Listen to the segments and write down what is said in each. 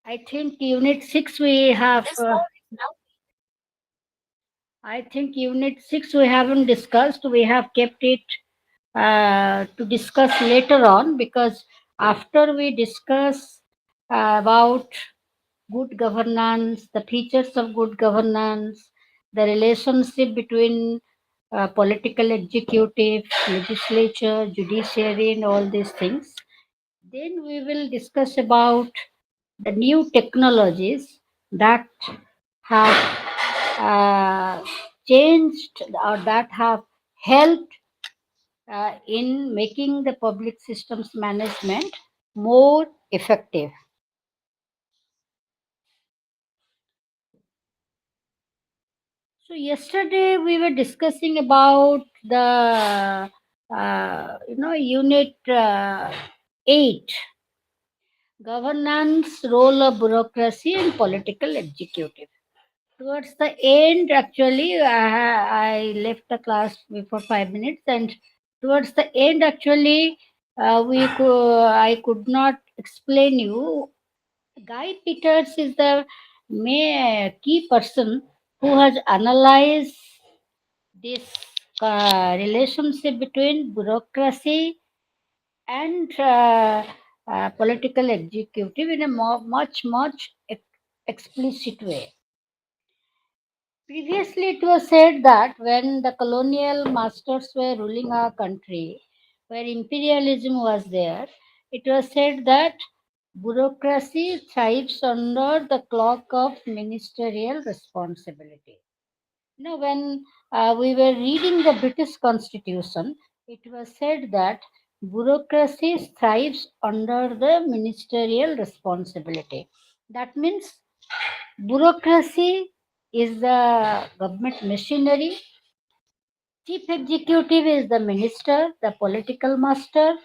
I think Unit 6 we have. I think Unit 6 we haven't discussed. We have kept it to discuss later on, because after we discuss about good governance, the features of good governance, the relationship between political executive, legislature, judiciary, and all these things, then we will discuss about the new technologies that have changed or that have helped in making the public systems management more effective. So yesterday we were discussing about the unit 8, governance, role of bureaucracy and political executive. Towards the end, actually, I left the class before 5 minutes, and towards the end, actually, I could not explain you. Guy Peters is the key person who has analyzed this relationship between bureaucracy and political executive in a much explicit way. Previously, it was said that when the colonial masters were ruling our country, where imperialism was there, it was said that bureaucracy thrives under the cloak of ministerial responsibility. When we were reading the British Constitution, it was said that bureaucracy thrives under the ministerial responsibility. That means bureaucracy is the government machinery. Chief executive is the minister, the political master,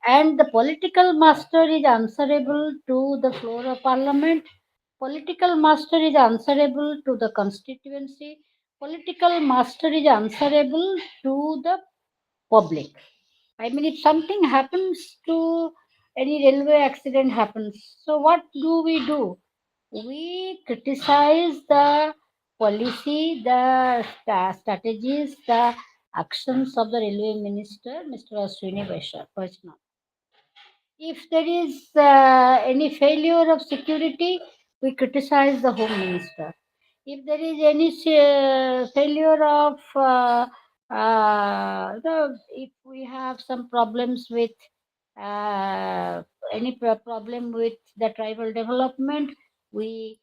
and the political master is answerable to the floor of parliament. Political master is answerable to the constituency. Political master is answerable to the public. I mean, if something happens to any railway accident happens, so what do? We criticize the policy, the strategies, the actions of the railway minister, Mr. Ashwini Vaishnav. If there is any failure of security, we criticize the home minister. If there is any failure of if we have some problems with uh, any problem with the tribal development, we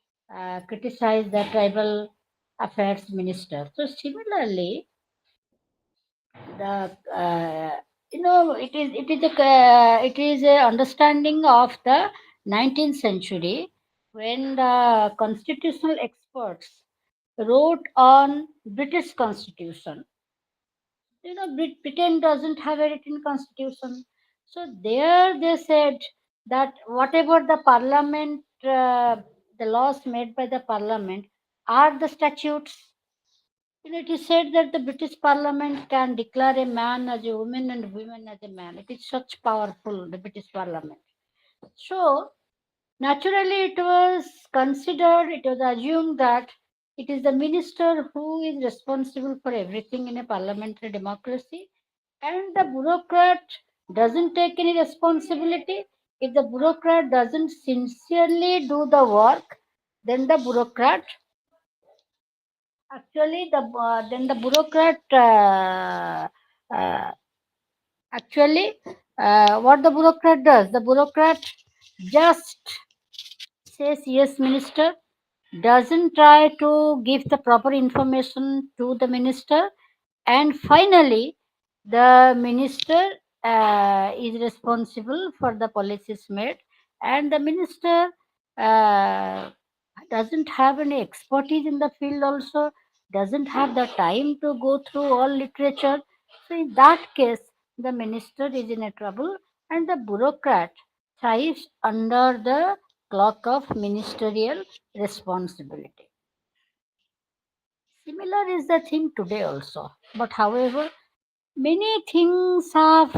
criticize the tribal affairs minister. So similarly, the it is a understanding of the 19th century, when the constitutional experts wrote on British constitution. Britain doesn't have a written constitution, so there they said that whatever the parliament, the laws made by the parliament are the statutes. It is said that the British Parliament can declare a man as a woman and women as a man. It is such powerful, the British Parliament. So, naturally, it was assumed that it is the minister who is responsible for everything in a parliamentary democracy, and the bureaucrat doesn't take any responsibility. If the bureaucrat doesn't sincerely do the work, then the bureaucrat Actually, the bureaucrat uh, actually what the bureaucrat does, the bureaucrat just says yes, minister, doesn't try to give the proper information to the minister, and finally, the minister is responsible for the policies made, and the minister uh, doesn't have any expertise in the field, also doesn't have the time to go through all literature. So, in that case, the minister is in a trouble, and the bureaucrat thrives under the cloak of ministerial responsibility. Similar is the thing today also. But however, many things have,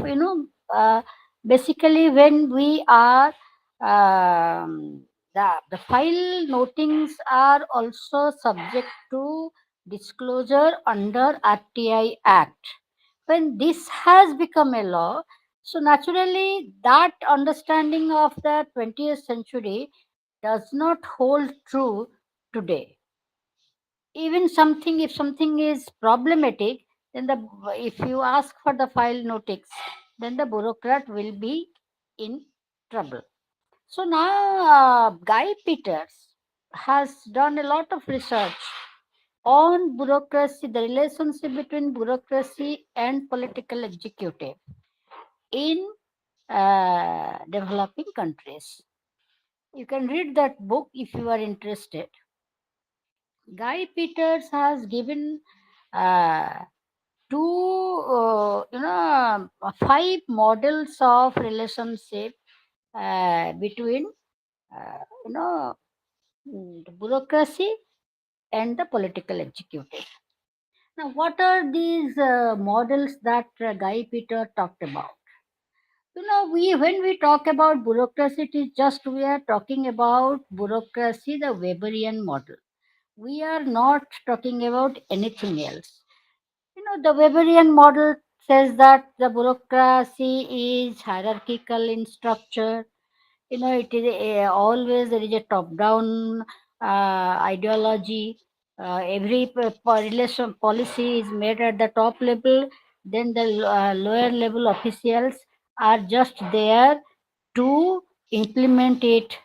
basically when we are the file notings are also subject to disclosure under RTI Act. When this has become a law, so naturally that understanding of the 20th century does not hold true today. Even something, if something is problematic, then the if you ask for the file notice, then the bureaucrat will be in trouble. So now Guy Peters has done a lot of research on bureaucracy, the relationship between bureaucracy and political executive in developing countries. You can read that book if you are interested. Guy Peters has given uh, five models of relationship between you know the bureaucracy and the political executive. Now, what are these models that Guy Peter talked about? We when we talk about bureaucracy, it is just we are talking about bureaucracy, the Weberian model. We are not talking about anything else. The Weberian model says that the bureaucracy is hierarchical in structure. It is always there is a top-down ideology. Every relation policy is made at the top level. Then the lower level officials are just there to implement it.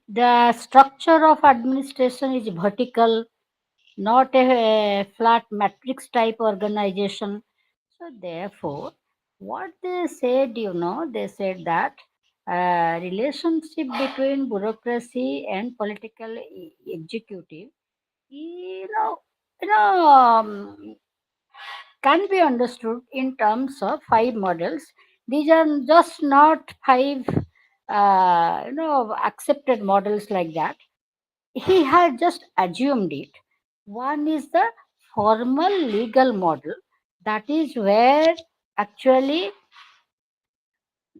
The structure of administration is vertical, not a flat matrix type organization. So, therefore, what they said, they said that relationship between bureaucracy and political executive, you know, you know, can be understood in terms of five models. These are just not five, accepted models like that. He had just assumed it. One is the formal legal model, that is where actually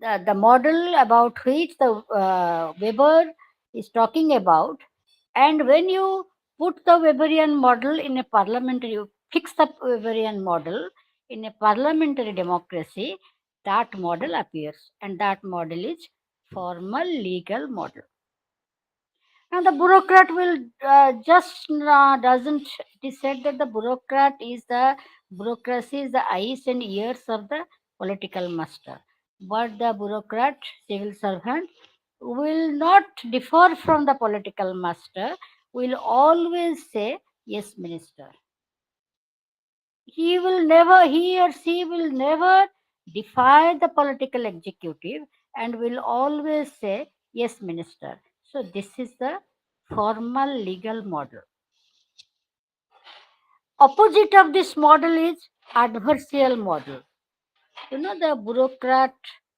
the model about which the Weber is talking about. And when you put the Weberian model in a parliamentary, you fix the Weberian model in a parliamentary democracy, that model appears, and that model is formal legal model. Now the bureaucrat will just doesn't. It is said that the bureaucrat is the bureaucracy is the eyes and ears of the political master, but the bureaucrat, civil servant, will not differ from the political master. Will always say yes, minister. He or she will never defy the political executive and will always say yes, minister. So this is the formal legal model. Opposite of this model is adversarial model. The bureaucrat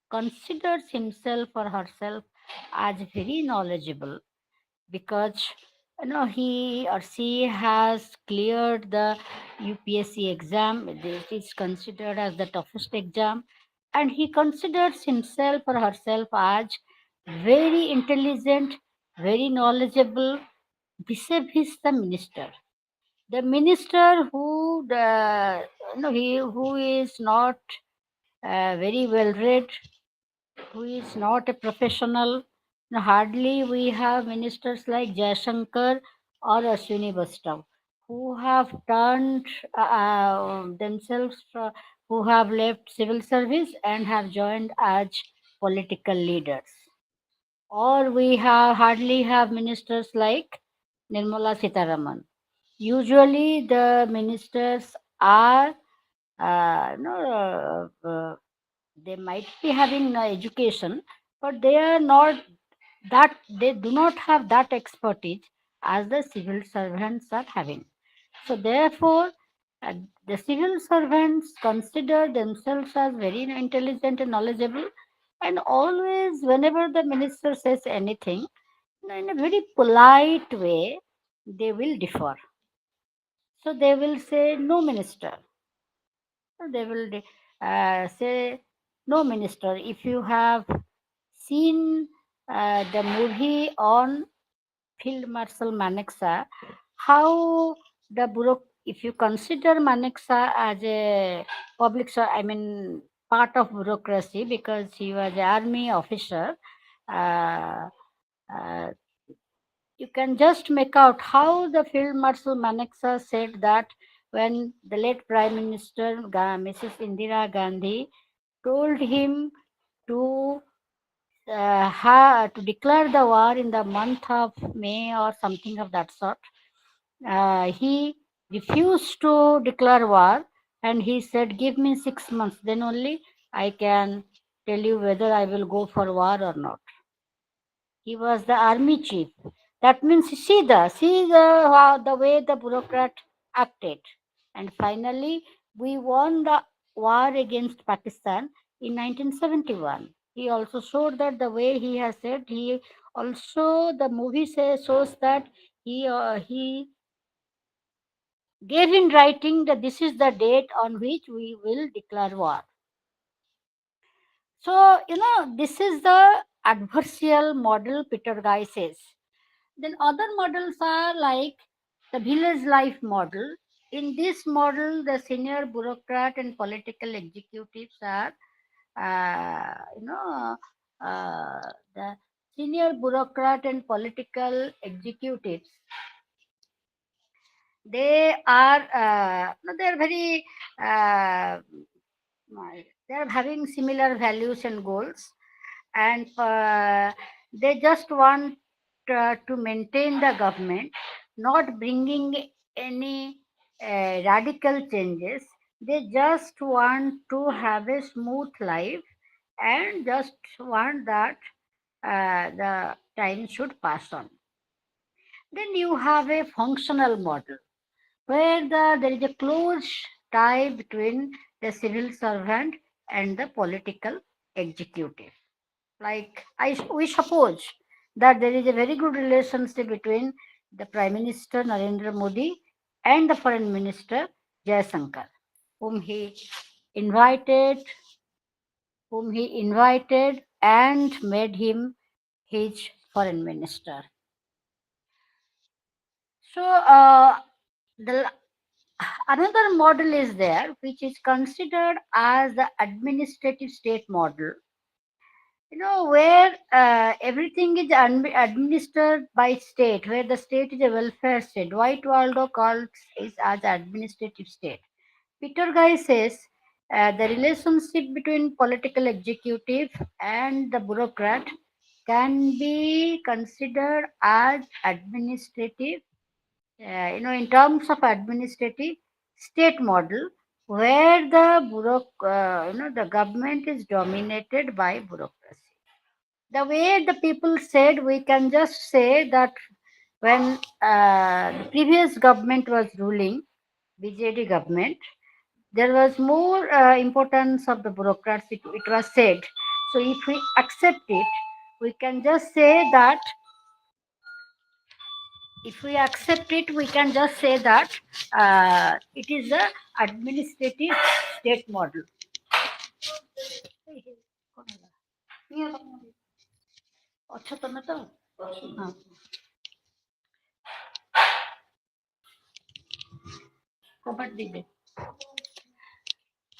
considers himself or herself as very knowledgeable because he or she has cleared the UPSC exam. It is considered as the toughest exam, and he considers himself or herself as very intelligent, very knowledgeable vis-a-vis the minister. The minister who is not very well read, who is not a professional. Hardly we have ministers like Jayashankar or Ashwini Vastav who have turned themselves, who have left civil service and have joined as political leaders. Or we have hardly have ministers like Nirmala Sitaraman. Usually the ministers are, they might be having education, but they are not that, they do not have that expertise as the civil servants are having. So therefore, uh, the civil servants consider themselves as very intelligent and knowledgeable, and always whenever the minister says anything, in a very polite way, they will differ. So they will say no, minister. So they will say, no, minister, if you have seen the movie on Field Marshal Manexa, how if you consider Manexa as a I mean, part of bureaucracy because he was an army officer, uh, uh, you can just make out how the Field Marshal Manexa said that when the late Prime Minister Mrs. Indira Gandhi told him to to declare the war in the month of May or something of that sort. He refused to declare war and he said, give me 6 months, then only I can tell you whether I will go for war or not. He was the army chief. That means see the way the bureaucrat acted. And finally, we won the war against Pakistan in 1971. He also showed that the way he has said. He also the movie shows that he gave in writing that this is the date on which we will declare war. So this is the adversarial model Peter Guy says. Then other models are like the village life model. In this model, the senior bureaucrat and political executives are, the senior bureaucrat and political executives. They are, no, they are very, they are having similar values and goals, and they just want to maintain the government, not bringing any radical changes. They just want to have a smooth life and just want that the time should pass on. Then you have a functional model where there is a close tie between the civil servant and the political executive. Like we suppose that there is a very good relationship between the Prime Minister Narendra Modi and the Foreign Minister Jayasankar, whom he invited, and made him his foreign minister. So the another model is there which is considered as the administrative state model, where everything is administered by state, where the state is a welfare state. White Waldo calls it as administrative state. Peter Guy says the relationship between political executive and the bureaucrat can be considered as administrative, in terms of administrative state model, where the government is dominated by bureaucracy. The way the people said, we can just say that when the previous government was ruling, BJD government, there was more importance of the bureaucrats. It was said. So if we accept it, we can just say that if we accept it, we can just say that it is a administrative state model. अच्छा तो मैं तो हाँ कबट दीजिए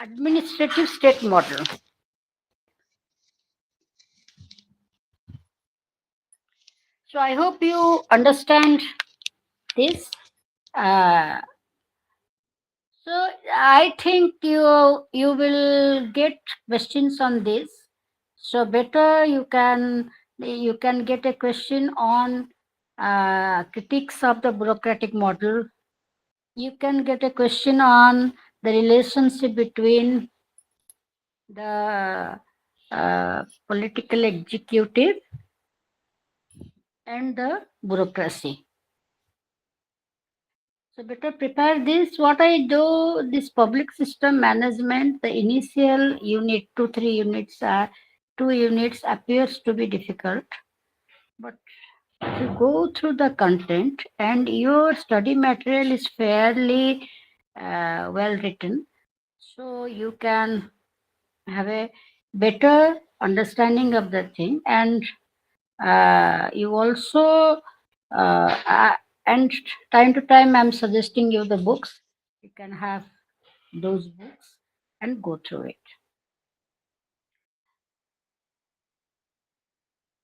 administrative state model. So I hope you understand this. Uh, so I think you will get questions on this. So better you can get a question on critiques of the bureaucratic model. You can get a question on the relationship between the political executive and the bureaucracy. So better prepare this. What I do, this public system management, the initial unit, 2 units appears to be difficult. But if you go through the content and your study material is fairly well written, so you can have a better understanding of the thing. And You also, and time to time, I'm suggesting you the books. You can have those books and go through it.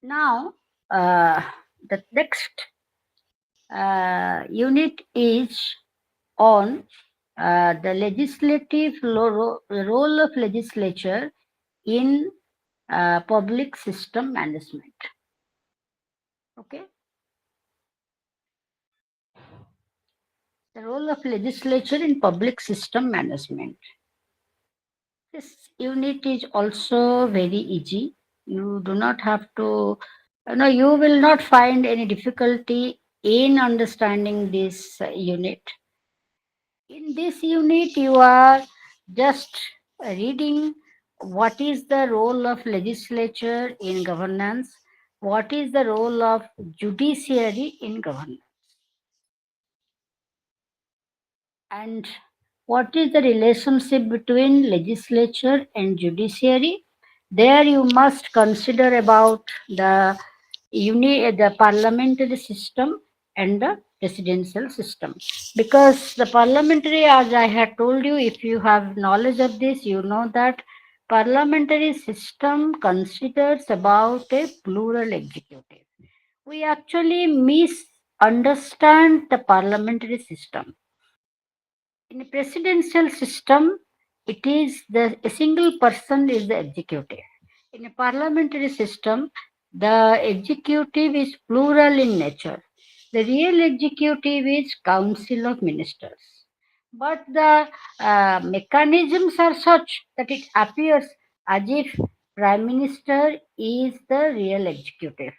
Now, the next unit is on the legislative role of legislature in public system management. Okay, the role of legislature in public system management. This unit is also very easy. You do not have to, you will not find any difficulty in understanding this unit. In this unit, you are just reading what is the role of legislature in governance, what is the role of judiciary in governance, and what is the relationship between legislature and judiciary. There you must consider about the parliamentary system and the presidential system, because the parliamentary, as I had told you, if you have knowledge of this, you know that parliamentary system considers about a plural executive. We actually misunderstand the parliamentary system. In a presidential system, it is a single person is the executive. In a parliamentary system, the executive is plural in nature. The real executive is council of ministers. But the mechanisms are such that it appears as if prime minister is the real executive.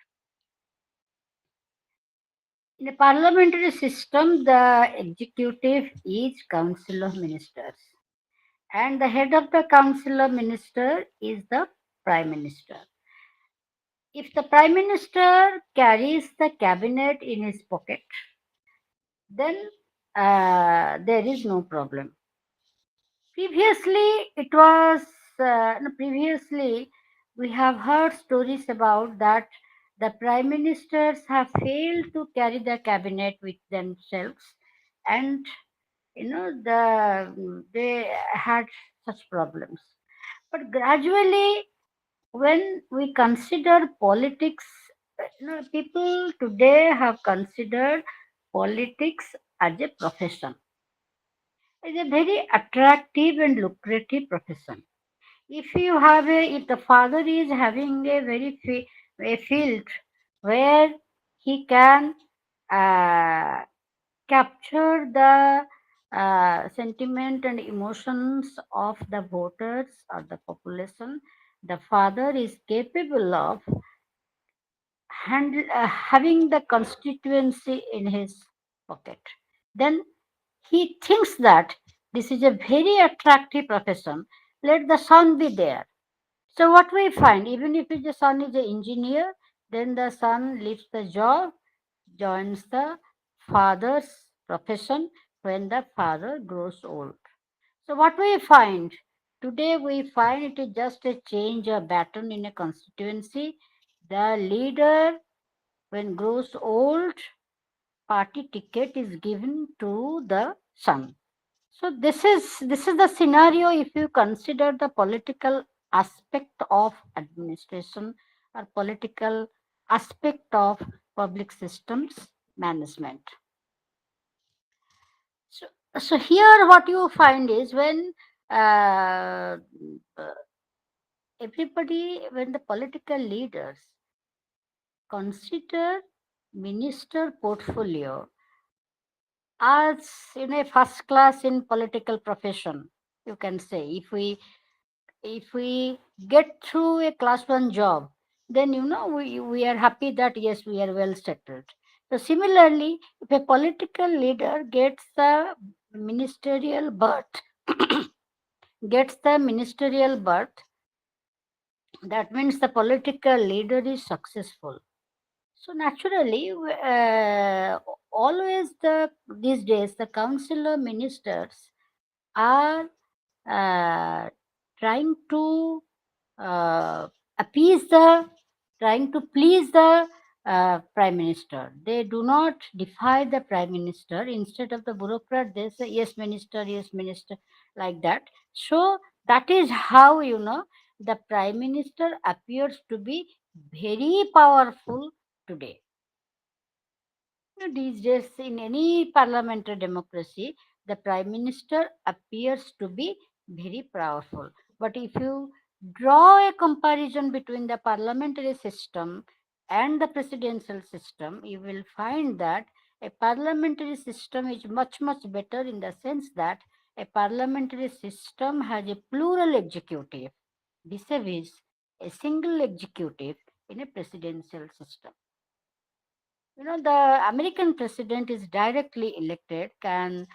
In a parliamentary system, the executive is council of ministers, and the head of the council of minister is the prime minister. If the prime minister carries the cabinet in his pocket, then there is no problem. Previously, it was no, previously we have heard stories about that the prime ministers have failed to carry the cabinet with themselves, and they had such problems. But gradually, when we consider politics, people today have considered politics as a profession. It's a very attractive and lucrative profession. If the father is having a a field where he can uh, capture the sentiment and emotions of the voters or the population, the father is capable of having the constituency in his pocket. Then he thinks that this is a very attractive profession. Let the son be there. So what we find, even if the son is an engineer, then the son leaves the job, joins the father's profession when the father grows old. So what we find today, we find it is just a change of pattern in a constituency. The leader, when grows old, party ticket is given to the son. So this is the scenario if you consider the political aspect of administration or political aspect of public systems management. So, so here what you find is when uh, uh, when the political leaders consider minister portfolio as a first class in political profession, you can say, if we get through a class 1 job, then we are happy that yes, we are well settled. So similarly, if a political leader ministerial birth gets the ministerial birth, that means the political leader is successful. So naturally, always these days the council of ministers are uh, trying to uh, appease the trying to please the prime minister. They do not defy the prime minister. Instead of the bureaucrat, they say yes, minister, like that. So that is how the prime minister appears to be very powerful today. These days, in any parliamentary democracy, the prime minister appears to be very powerful. But if you draw a comparison between the parliamentary system and the presidential system, you will find that a parliamentary system is much, much better in the sense that a parliamentary system has a plural executive vis-a-vis a single executive in a presidential system. The American president is directly elected, can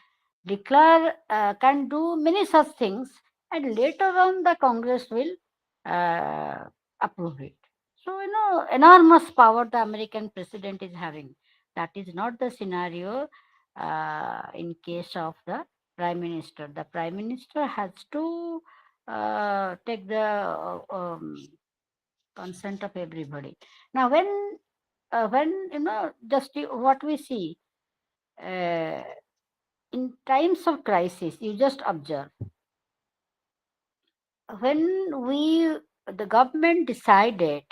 declare, can do many such things, and later on the Congress will uh, approve it. So, enormous power the American president is having. That is not the scenario in case of the prime minister. The prime minister has to take the consent of everybody. Now, when just what we see uh, in times of crisis, you just observe when the government decided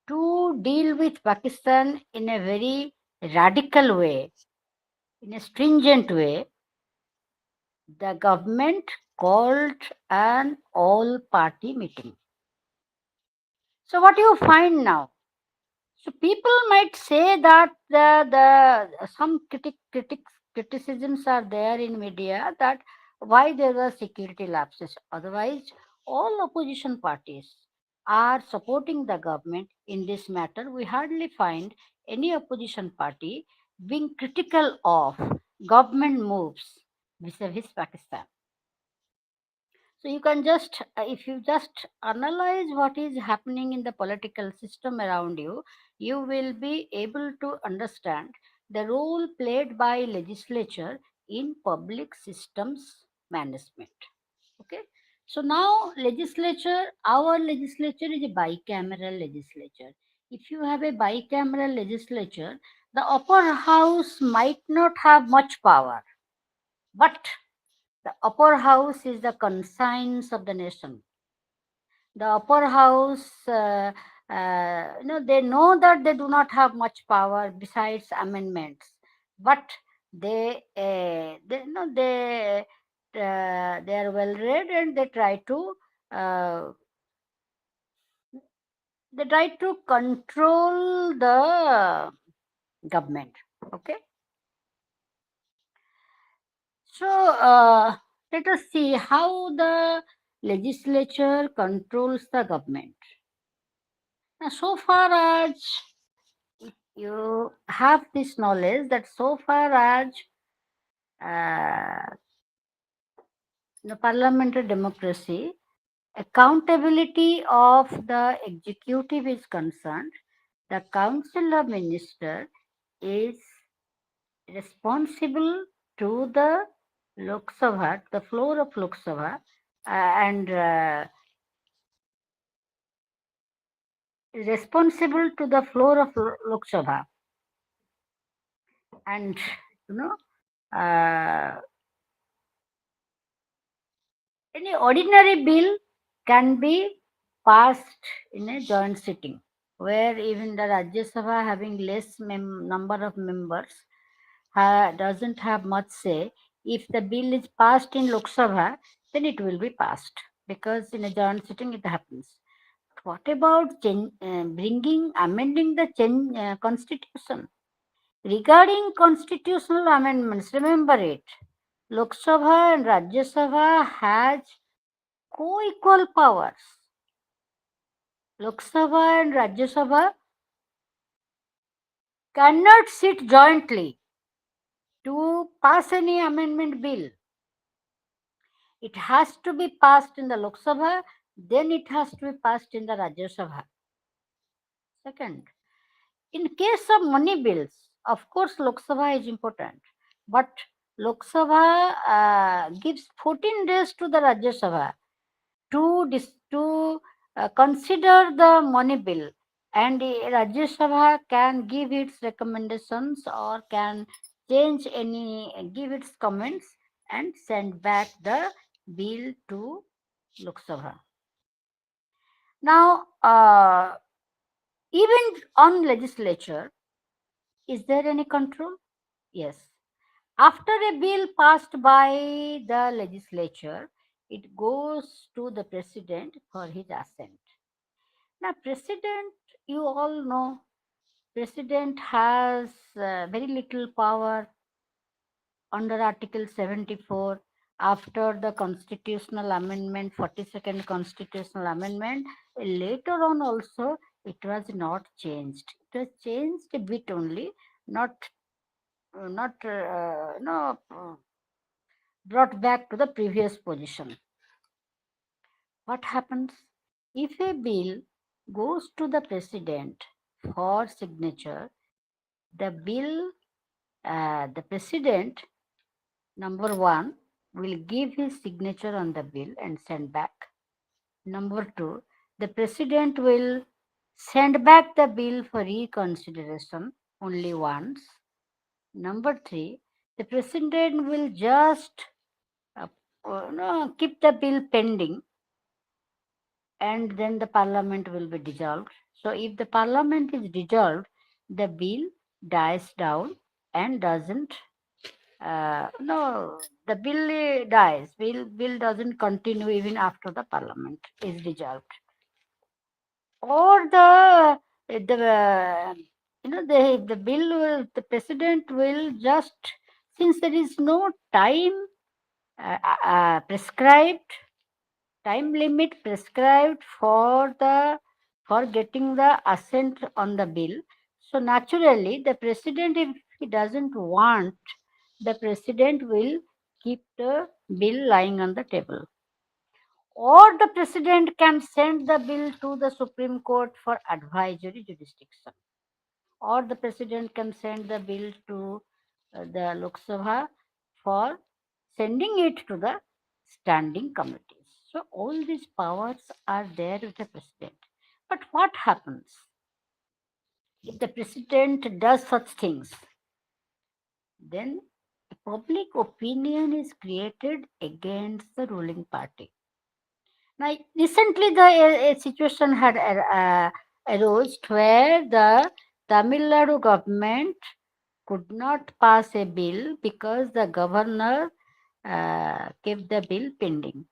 to deal with Pakistan in a very radical way, in a stringent way, the government called an all party meeting. So what you find now? So people might say that the some criticisms are there in media that why there were security lapses. Otherwise, all opposition parties are supporting the government in this matter. We hardly find any opposition party being critical of government moves vis-a-vis Pakistan. So you can just, if you just analyze what is happening in the political system around you, you will be able to understand the role played by legislature in public systems management. Okay. So now our legislature is a bicameral legislature. If you have a bicameral legislature, the upper house might not have much power, but the upper house is the conscience of the nation. The upper house, they know that they do not have much power besides amendments, but they are well read and uh, they try to control the government. Okay, so let us see how the legislature controls the government. Now, so far as you have this knowledge that so far as uh, the parliamentary democracy, accountability of the executive is concerned, the council of ministers is responsible to the Lok Sabha, the floor of Lok Sabha, and responsible to the floor of Lok Sabha, and you know any ordinary bill can be passed in a joint sitting, where even the Rajya Sabha having less number of members doesn't have much say. If the bill is passed in Lok Sabha, then it will be passed because in a joint sitting it happens. What about amending the constitution? Regarding constitutional amendments, remember it. Lok Sabha and Rajya Sabha has co-equal powers. Lok Sabha and Rajya Sabha cannot sit jointly to pass any amendment bill. It has to be passed in the Lok Sabha, then it has to be passed in the Rajya Sabha. Second, in case of money bills, of course, Lok Sabha is important, but Lok Sabha gives 14 days to the Rajya Sabha to consider the money bill. and the Rajya Sabha can give its recommendations or can change any, give its comments and send back the bill to Lok Sabha. Now, even on legislature, is there any control? Yes. After a bill passed by the legislature, it goes to the president for his assent. Now, president, you all know, president has very little power under Article 74. After the constitutional amendment, 42nd constitutional amendment, later on also it was not changed. It was changed a bit only, not no brought back to the previous position. What happens if a bill goes to the president for signature? The bill, the president, number one, will give his signature on the bill and send back. Number two, the president will send back the bill for reconsideration only once. Number three, the president will just no, keep the bill pending, and then the parliament will be dissolved. So if the parliament is dissolved, the bill dies down and doesn't no, the bill dies. Bill doesn't continue even after the parliament is dissolved. Or the the bill will, the president will just, since there is no time prescribed, time limit prescribed for getting the assent on the bill. So naturally, the president, if he doesn't want, the president will keep the bill lying on the table. Or the president can send the bill to the Supreme Court for advisory jurisdiction. Or the president can send the bill to the Lok Sabha for sending it to the standing committees. So all these powers are there with the president. But what happens if the president does such things? Then public opinion is created against the ruling party. Now, recently a situation had arose where the Tamil Nadu government could not pass a bill because the governor kept the bill pending.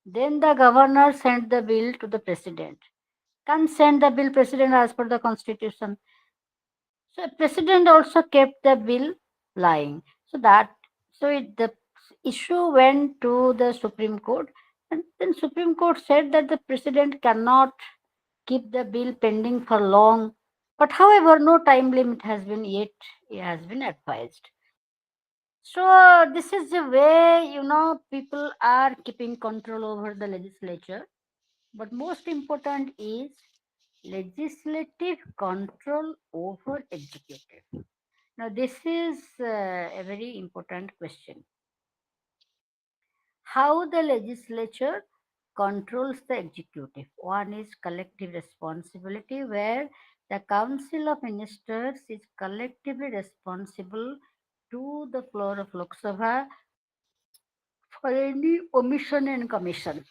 Then the governor sent the bill to the president. Can send the bill president as per the constitution. So president also kept the bill lying. The issue went to the Supreme Court, and then Supreme Court said that the president cannot keep the bill pending for long. But however, no time limit has been yet has been advised. So this is the way people are keeping control over the legislature. But most important is legislative control over executive. Now this is a very important question. How the legislature controls the executive. One is collective responsibility, where the Council of Ministers is collectively responsible to the floor of Lok Sabha for any omission and commission.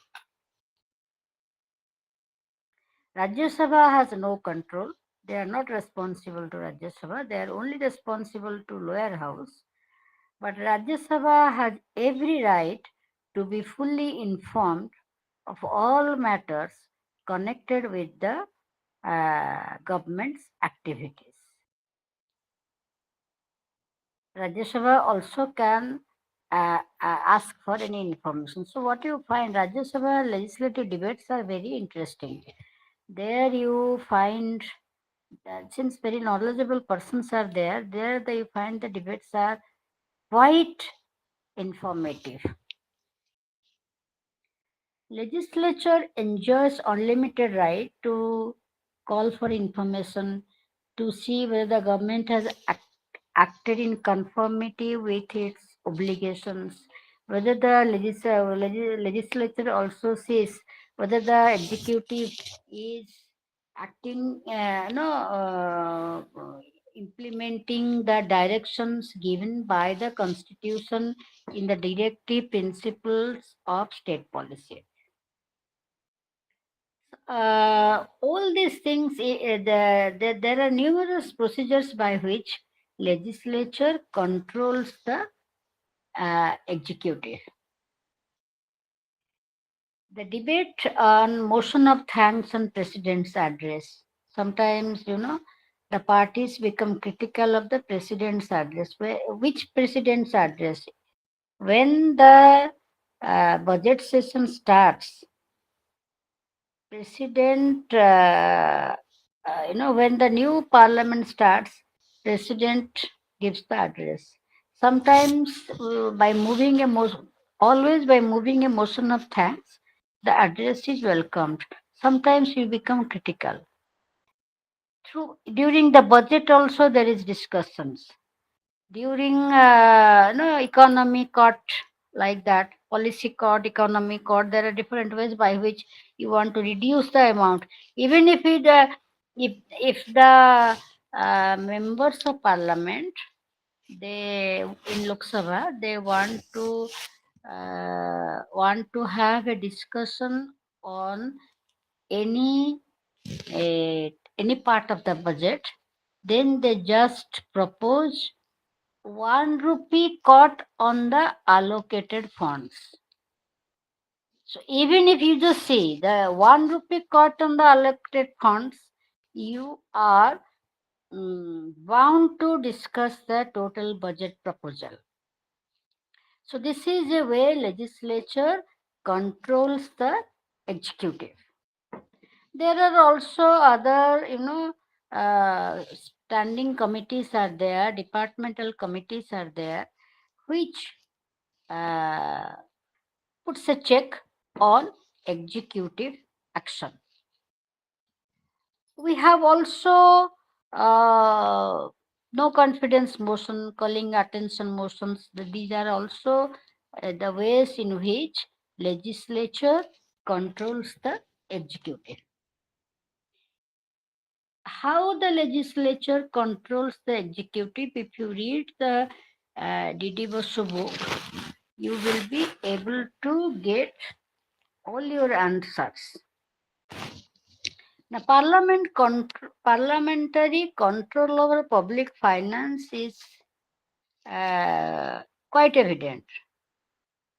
Rajya Sabha has no control. They are not responsible to Rajya Sabha. They are only responsible to lower house. But Rajya Sabha has every right to be fully informed of all matters connected with the government's activities. Rajya Sabha also can ask for any information. So what you find, Rajya Sabha legislative debates are very interesting. There you find, since very knowledgeable persons are there, you find the debates are quite informative. Legislature enjoys unlimited right to call for information, to see whether the government has acted in conformity with its obligations, whether the legislature also sees whether the executive is acting, implementing the directions given by the Constitution in the directive principles of state policy. All these things, there are numerous procedures by which legislature controls the executive. The debate on motion of thanks and president's address. Sometimes, the parties become critical of the president's address. Which president's address? When the budget session starts, president, when the new parliament starts, president gives the address. Sometimes by moving a motion, always by moving a motion of thanks, the address is welcomed. Sometimes we become critical. During the budget also there is discussions. During economy cut, like that, policy cut, economy cut, there are different ways by which you want to reduce the amount. Even if the members of parliament, they in Lok Sabha, they want to have a discussion on any any part of the budget, then they just propose 1 rupee cut on the allocated funds. So even if you just see the 1 rupee cut on the allocated funds, you are bound to discuss the total budget proposal. So this is a way legislature controls the executive. There are also other, standing committees are there, departmental committees are there, which uh, puts a check on executive action. We have also no confidence motion, calling attention motions. These are also the ways in which legislature controls the executive. How the legislature controls the executive, if you read the D.D. Basu book, you will be able to get all your answers. Now, parliamentary control over public finance is quite evident.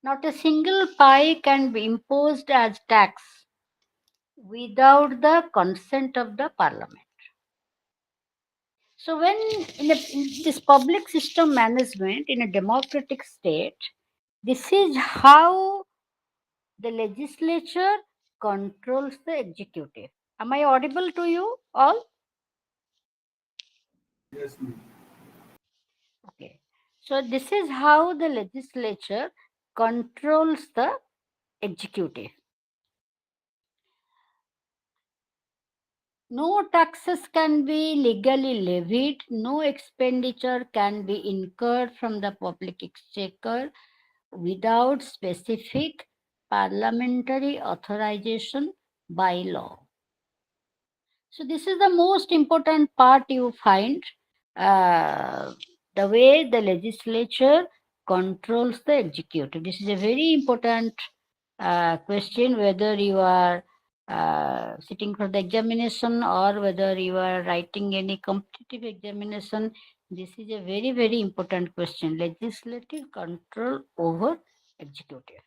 Not a single pie can be imposed as tax without the consent of the parliament. So, when in this public system management in a democratic state, this is how the legislature controls the executive. Am I audible to you all? Yes, ma'am. Okay. So this is how the legislature controls the executive. No taxes can be legally levied, no expenditure can be incurred from the public exchequer without specific parliamentary authorization by law. So this is the most important part you find, uh, the way the legislature controls the executive. This is a very important question, whether you are sitting for the examination or whether you are writing any competitive examination. This is a very, very important question. Legislative control over executive.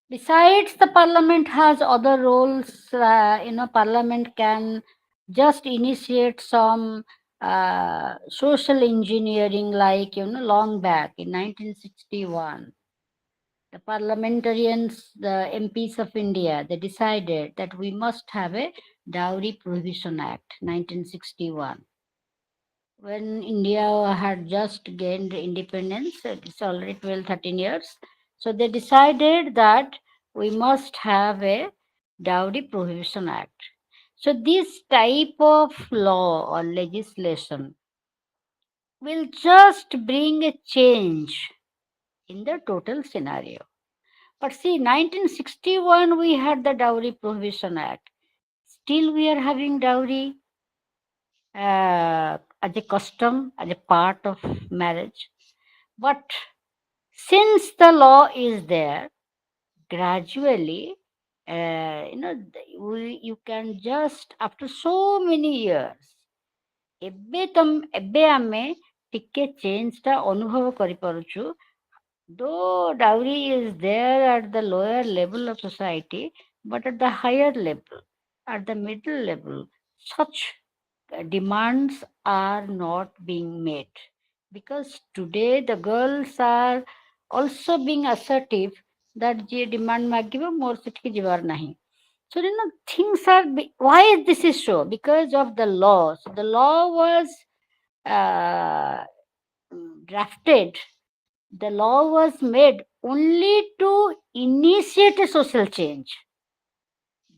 Besides, the parliament has other roles. Parliament can just initiate some social engineering, like, long back in 1961. The parliamentarians, the MPs of India, they decided that we must have a Dowry Prohibition Act, 1961. When India had just gained independence, it's already 12, 13 years. So they decided that we must have a Dowry Prohibition Act. So this type of law or legislation will just bring a change in the total scenario. But see, 1961 we had the Dowry Prohibition Act. Still, we are having dowry as a custom, as a part of marriage. But since the law is there, gradually, you can just, after so many years, ଏବେ ଆମେ ଟିକେ ଚେଞ୍ଜଟା ଅନୁଭବ କରିପାରୁଛୁ. Though dowry is there at the lower level of society, but at the higher level, at the middle level, such demands are not being met. Because today the girls are also being assertive that je demand magibo more sitki jibar nahi. So things are why this is so? Because of the law. So the law was uh, drafted. The law was made only to initiate a social change.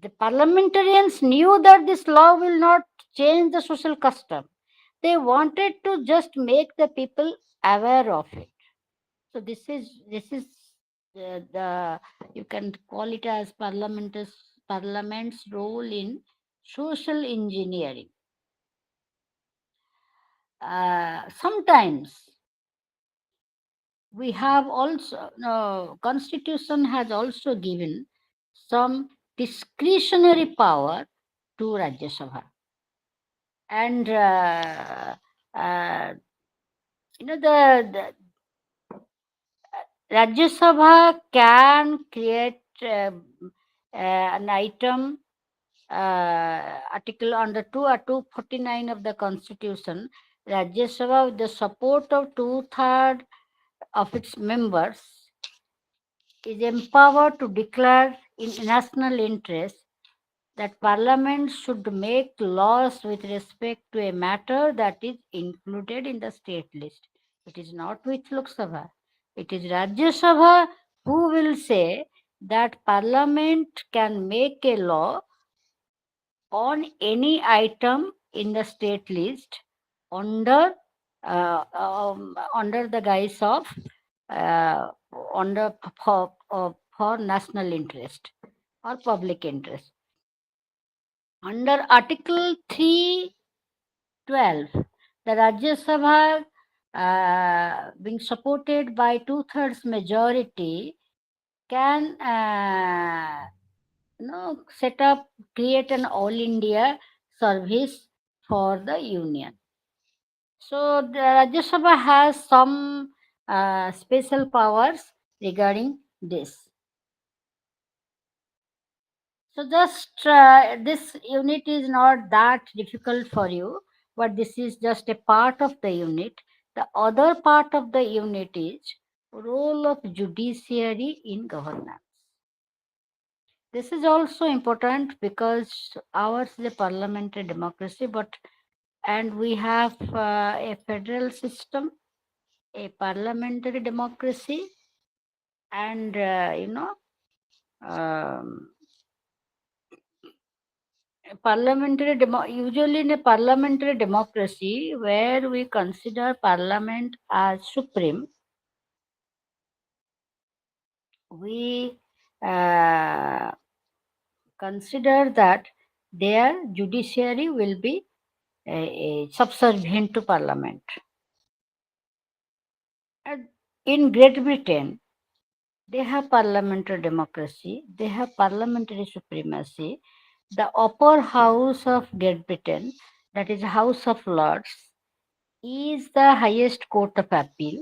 The parliamentarians knew that this law will not change the social custom. They wanted to just make the people aware of it. So this is the you can call it as parliament's role in social engineering. Sometimes we have also constitution has also given some discretionary power to Rajya Sabha. And uh, the Rajya Sabha can create an item article under 2 or 249 of the Constitution. Rajya Sabha, with the support of two-thirds of its members, is empowered to declare in national interest that Parliament should make laws with respect to a matter that is included in the state list. It is not with Lok Sabha. It is Rajya Sabha who will say that Parliament can make a law on any item in the state list under under the guise of uh, under for national interest or public interest. Under Article 312, the Rajya Sabha, being supported by two-thirds majority, can set up, create an all India service for the union. So the Rajya Sabha has some special powers regarding this. So just this unit is not that difficult for you, but this is just a part of the unit. The other part of the unit is role of judiciary in governance. This is also important because ours is a parliamentary democracy, but and we have a federal system, a parliamentary democracy, and um, usually in a parliamentary democracy where we consider parliament as supreme, we uh, consider that their judiciary will be subservient to parliament. And in Great Britain, they have parliamentary democracy, they have parliamentary supremacy. The upper house of Great Britain, that is House of Lords, is the highest court of appeal.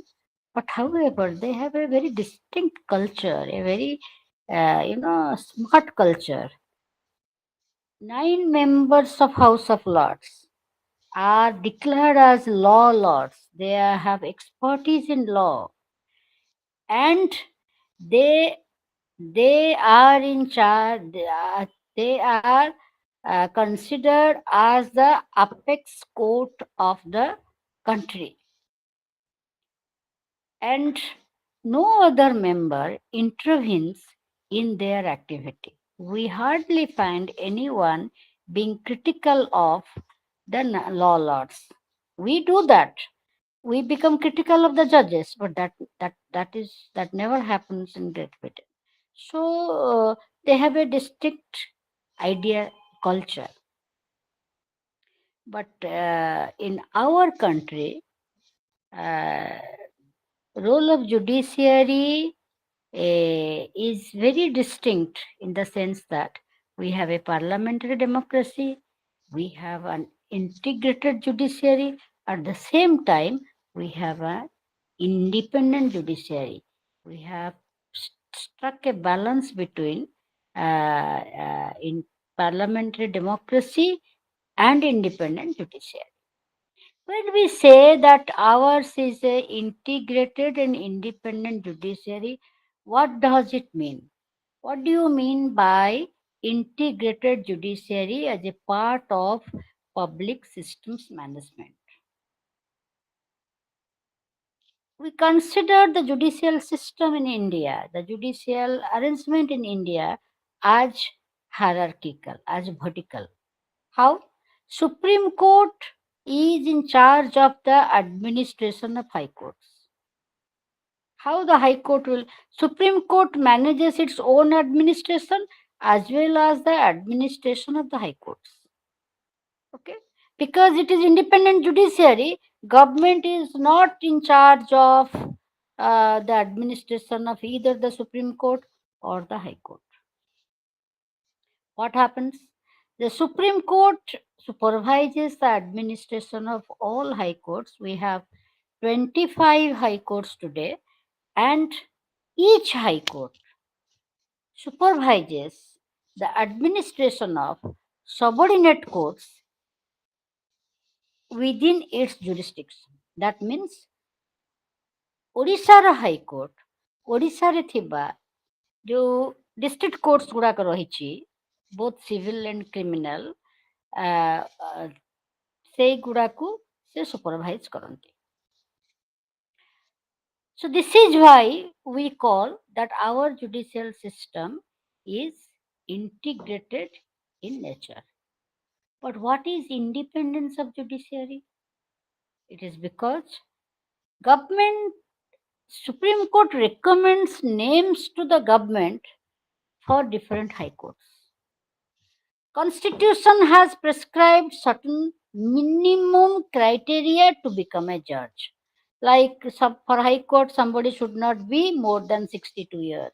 But however, they have a very distinct culture, a very smart culture. 9 members of House of Lords are declared as law lords. They have expertise in law, and they they are in charge. They are considered as the apex court of the country, and no other member intervenes in their activity. We hardly find anyone being critical of the law lords. We do that. We become critical of the judges, but that never happens in Great Britain. So they have a distinct idea culture. But in our country, uh, role of judiciary is very distinct in the sense that we have a parliamentary democracy, we have an integrated judiciary, at the same time, we have an independent judiciary. We have struck a balance between in parliamentary democracy and independent judiciary. When we say that ours is a integrated and independent judiciary, what does it mean? What do you mean by integrated judiciary as a part of public systems management? We consider the judicial system in India, the judicial arrangement in India as hierarchical, as vertical. How? Supreme Court is in charge of the administration of high courts. How the high court will Supreme Court manages its own administration as well as the administration of the high courts. Okay? Because it is independent judiciary, government is not in charge of the administration of either the Supreme Court or the High Court. What happens? The Supreme Court supervises the administration of all high courts. We have 25 high courts today, and each high court supervises the administration of subordinate courts within its jurisdiction. That means ଓଡ଼ିଶାର high court ଓଡ଼ିଶାରେ ଥିବା ଯେଉଁ district courts ଗୁଡ଼ାକ ରହିଛି both civil and criminal ସେଇଗୁଡ଼ାକୁ ସେ supervise କରନ୍ତି. So this is why we call that our judicial system is integrated in nature. But what is independence of judiciary? It is because government Supreme Court recommends names to the government for different high courts. Constitution has prescribed certain minimum criteria to become a judge. Like for High Court, somebody should not be more than 62 years.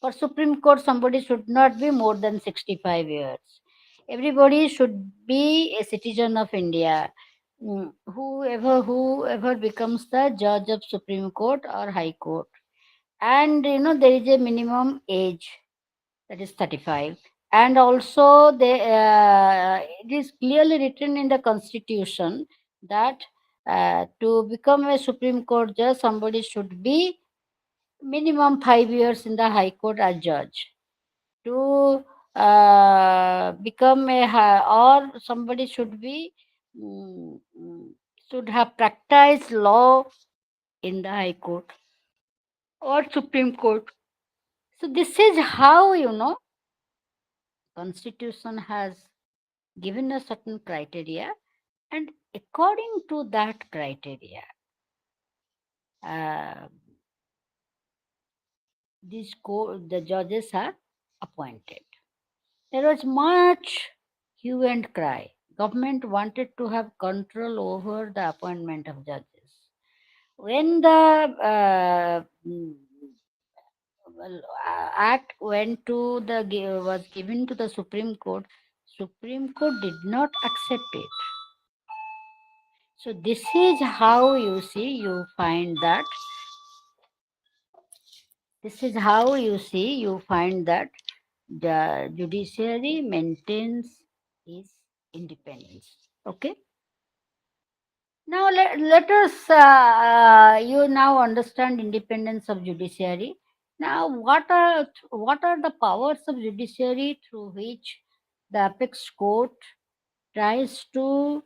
For Supreme Court, somebody should not be more than 65 years. Everybody should be a citizen of India. Whoever becomes the judge of Supreme Court or High Court. And there is a minimum age, that is 35. And also it is clearly written in the constitution that to become a Supreme Court judge, somebody should be minimum 5 years in the High Court as judge. To become or somebody should be should have practiced law in the High Court or Supreme Court. So this is how Constitution has given a certain criteria, and according to that criteria, uh, the judges are appointed. There was much hue and cry. Government wanted to have control over the appointment of judges. When the act went to was given to the Supreme Court did not accept it. So this is how you find that the judiciary maintains its independence. Okay. Now let us you now understand independence of judiciary. Now what are the powers of judiciary through which the apex court tries to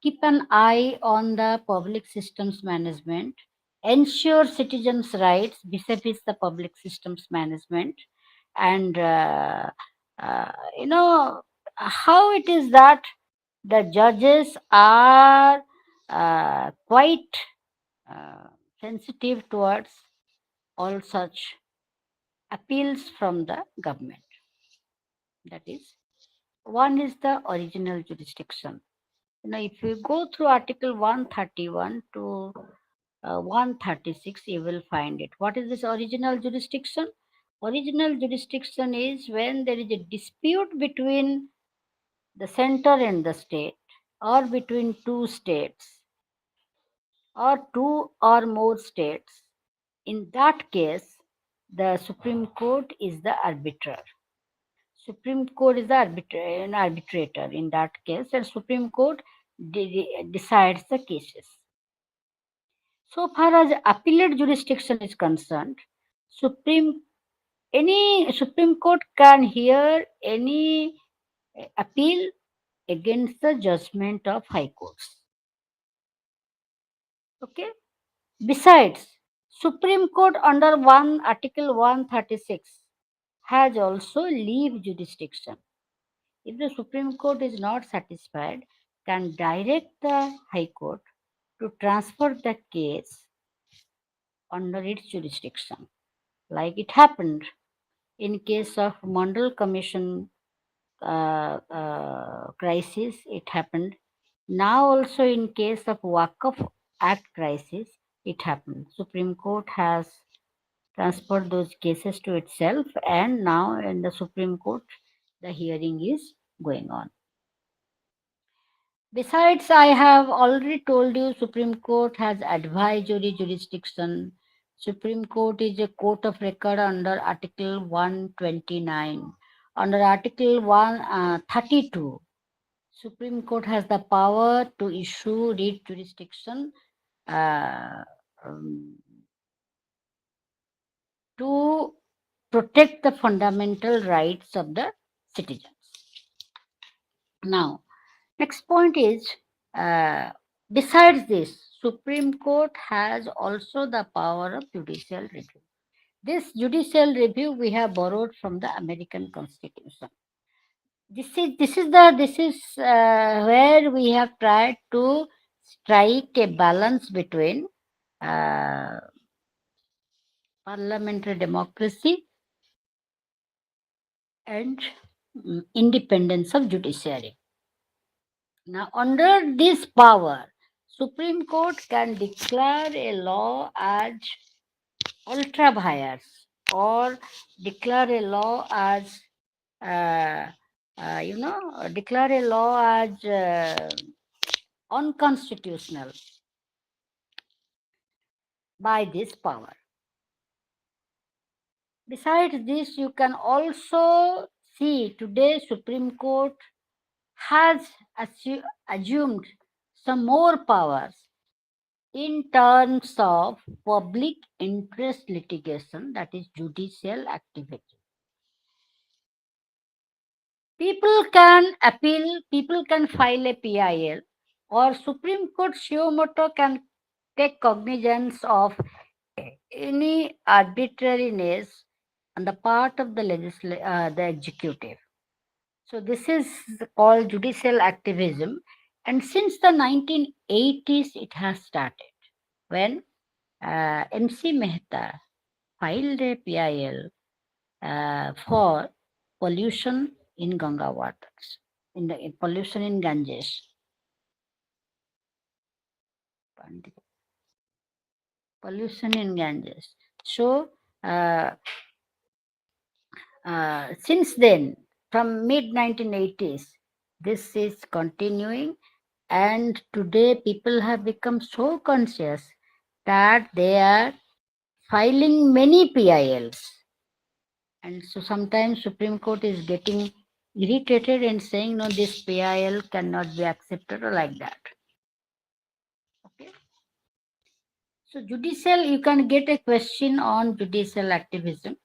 keep an eye on the public systems management, ensure citizens' rights vis-a-vis the public systems management, and how it is that the judges are quite sensitive towards all such appeals from the government. That is, one is the original jurisdiction. If you go through Article 131 to 136, you will find it. What is this original jurisdiction? Original jurisdiction is when there is a dispute between the center and the state, or between two states, or two or more states. In that case, the Supreme Court is the arbiter. Supreme Court is the an arbitrator in that case, and Supreme Court decides the cases. So far as appellate jurisdiction is concerned, Supreme any Supreme Court can hear any appeal against the judgment of high courts. Okay. Besides, Supreme Court under Article 136 has also leave jurisdiction. If the Supreme Court is not satisfied, can direct the High Court to transfer the case under its jurisdiction. Like it happened in case of Mandal Commission crisis, it happened. Now also in case of Waqf Act crisis, it happened. Supreme Court has transferred those cases to itself, and now in the Supreme Court, the hearing is going on. Besides, I have already told you Supreme Court has advisory jurisdiction. Supreme Court is a court of record under Article 129. Under Article 132, Supreme Court has the power to issue writ jurisdiction uh, um, to protect the fundamental rights of the citizens. Now, next point is, besides this, Supreme Court has also the power of judicial review. This judicial review we have borrowed from the American Constitution. This is where we have tried to strike a balance between uh, parliamentary democracy and independence of judiciary. Now, under this power, Supreme Court can declare a law as ultra vires, or declare a law as uh, declare a law as unconstitutional by this power. Besides this, you can also see today Supreme Court has assumed some more powers in terms of public interest litigation, that is judicial activity. People can appeal, people can file a PIL, or Supreme Court Shiomoto can take cognizance of any arbitrariness on the part of the executive. So this is called judicial activism, and since the 1980s it has started when MC Mehta filed a PIL for pollution in Ganga waters, in pollution in Ganges. Pollution in Ganges. So, since then, from mid 1980s, this is continuing, and today people have become so conscious that they are filing many PILs. And so sometimes Supreme Court is getting irritated and saying, no, this PIL cannot be accepted, or like that. Okay. So judicial, you can get a question on judicial activism.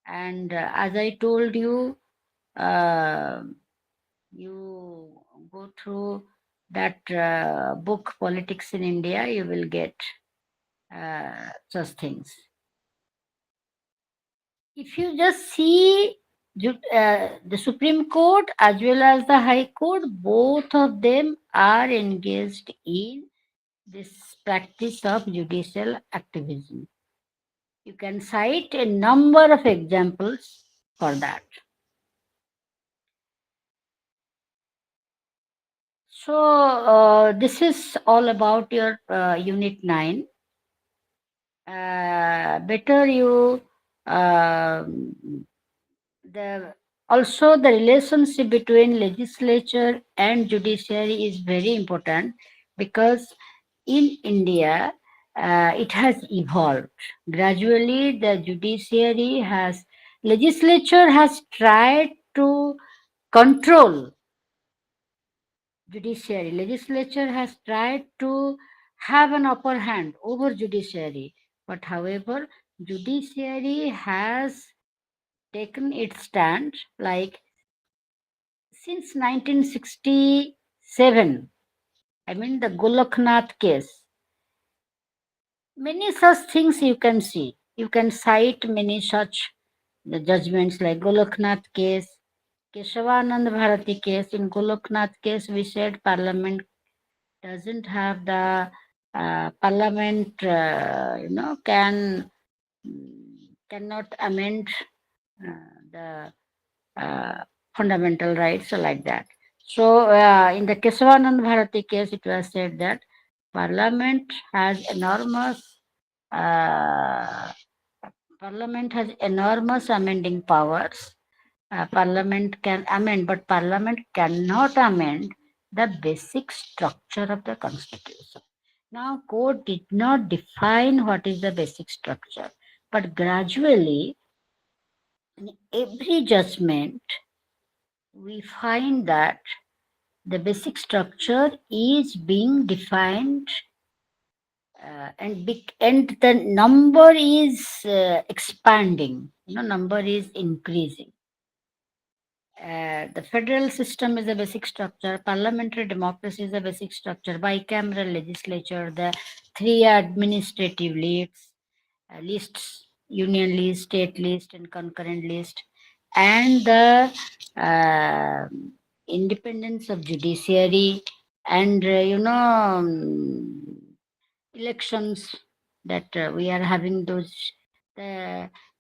And as I told you, you go through that book, Politics in India, you will get such things. If you just see the Supreme Court as well as the High Court, both of them are engaged in this practice of judicial activism. You can cite a number of examples for that. So, this is all about your Unit 9. Better you the also the relationship between legislature and judiciary is very important, because in India it has evolved gradually. The judiciary has legislature has tried to control judiciary. Legislature has tried to have an upper hand over judiciary, but however, judiciary has taken its stand, like since 1967. I mean, the Goloknath case. Many such things you can see. You can cite many such the judgments like Goloknath case, Keshavanand Bharati case. In Goloknath case, we said Parliament doesn't have the Parliament, cannot amend the fundamental rights like that. So, in the Kesavanand Bharati case, it was said that Parliament has enormous uh, Parliament has enormous amending powers. Parliament can amend, but Parliament cannot amend the basic structure of the Constitution. Now, court did not define what is the basic structure, but gradually, in every judgment, we find that the basic structure is being defined, and the number is expanding. Number is increasing. The federal system is the basic structure. Parliamentary democracy is the basic structure. Bicameral legislature, the three administrative lists, union list, state list, and concurrent list, and the uh, independence of judiciary, and elections that we are having those.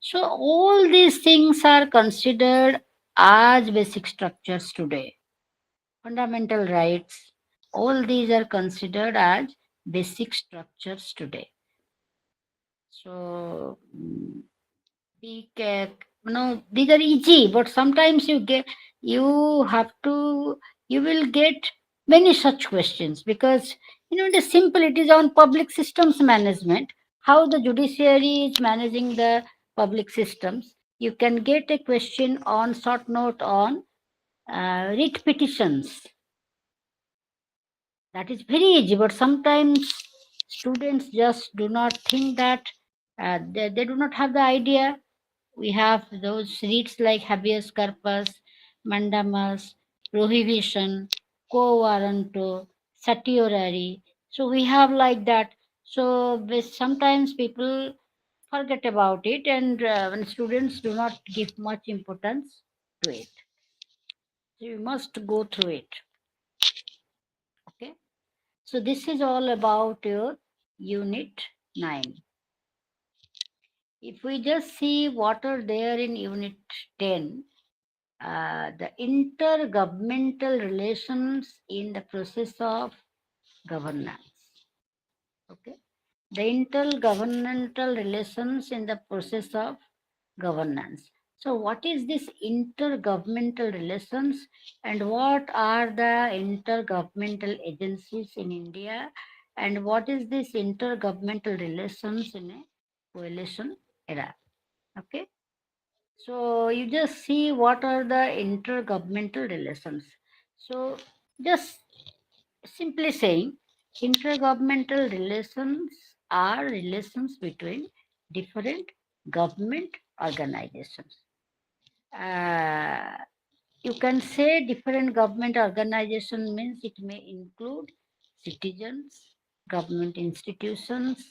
So all these things are considered as basic structures today. Fundamental rights, all these are considered as basic structures today. So we can, these are easy, but sometimes you have to, you will get many such questions, because the simple, it is on public systems management, how the judiciary is managing the public systems. You can get a question on short note on writ petitions. That is very easy, but sometimes students just do not think that, they do not have the idea. We have those reads like habeas corpus, mandamus, prohibition, quo warranto, certiorari. So we have like that. So sometimes people forget about it, and when students do not give much importance to it. So you must go through it. Okay. So this is all about your Unit 9. If we just see what are there in Unit 10, the intergovernmental relations in the process of governance. Okay. The intergovernmental relations in the process of governance. So, what is this intergovernmental relations, and what are the intergovernmental agencies in India, and what is this intergovernmental relations in a coalition era? Okay. So you just see what are the intergovernmental relations. So just simply saying, intergovernmental relations are relations between different government organizations. Uh, you can say different government organization means it may include citizens, government institutions,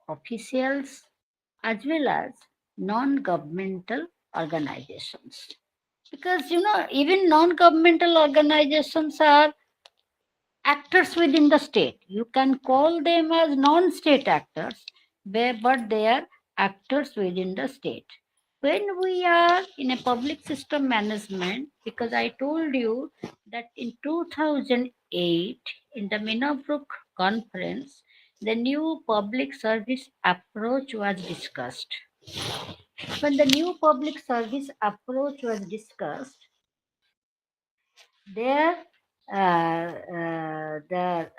officials, as well as non-governmental organizations. Because even non-governmental organizations are actors within the state. You can call them as non-state actors, but they are actors within the state. When we are in a public system management, because I told you that in 2008, in the Minabrook conference, the new public service approach was discussed. When the new public service approach was discussed, there the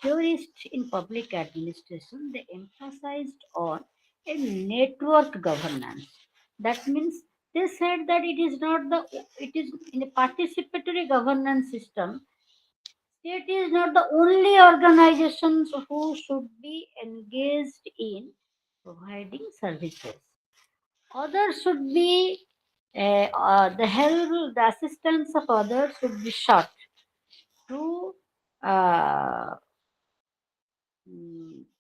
theorists in public administration, they emphasized on a network governance. That means they said that it is in a participatory governance system. State is not the only organizations who should be engaged in providing services. Others should be the help, the assistance of others should be sought to uh,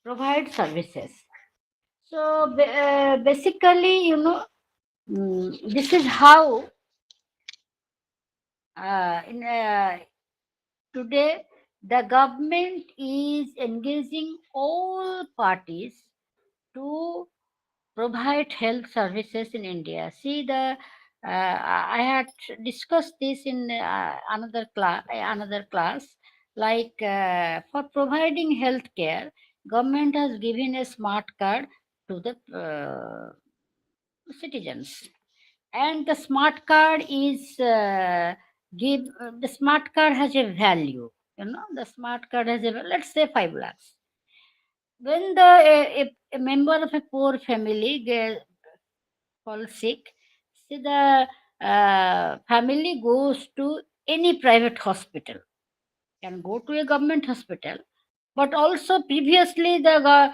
provide services. So basically, this is how in today the government is engaging all parties to provide health services in India. See, I had discussed this in another class. Like for providing health care, government has given a smart card to the citizens, and the smart card is give the smart card has a value. The smart card has a let's say 5 lakhs. When a member of a poor family fall sick, see the family goes to any private hospital, can go to a government hospital, but also previously the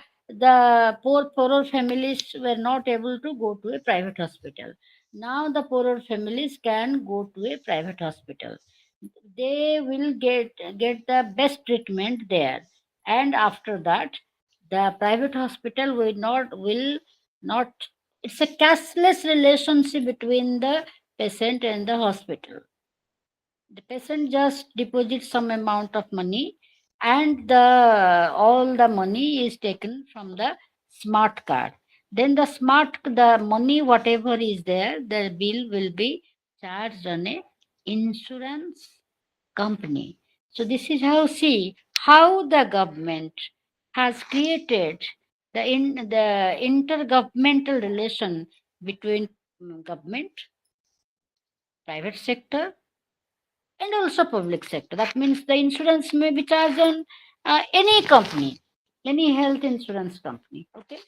poorer families were not able to go to a private hospital. Now the poorer families can go to a private hospital. They will get the best treatment there, and after that the private hospital will not it's a cashless relationship between the patient and the hospital. The patient just deposits some amount of money, and the all the money is taken from the smart card. Then the money whatever is there, the bill will be charged on a insurance company. So this is how, see how the government has created the intergovernmental relation between government, private sector, and also public sector. That means the insurance may be charged on any company, any health insurance company. Okay.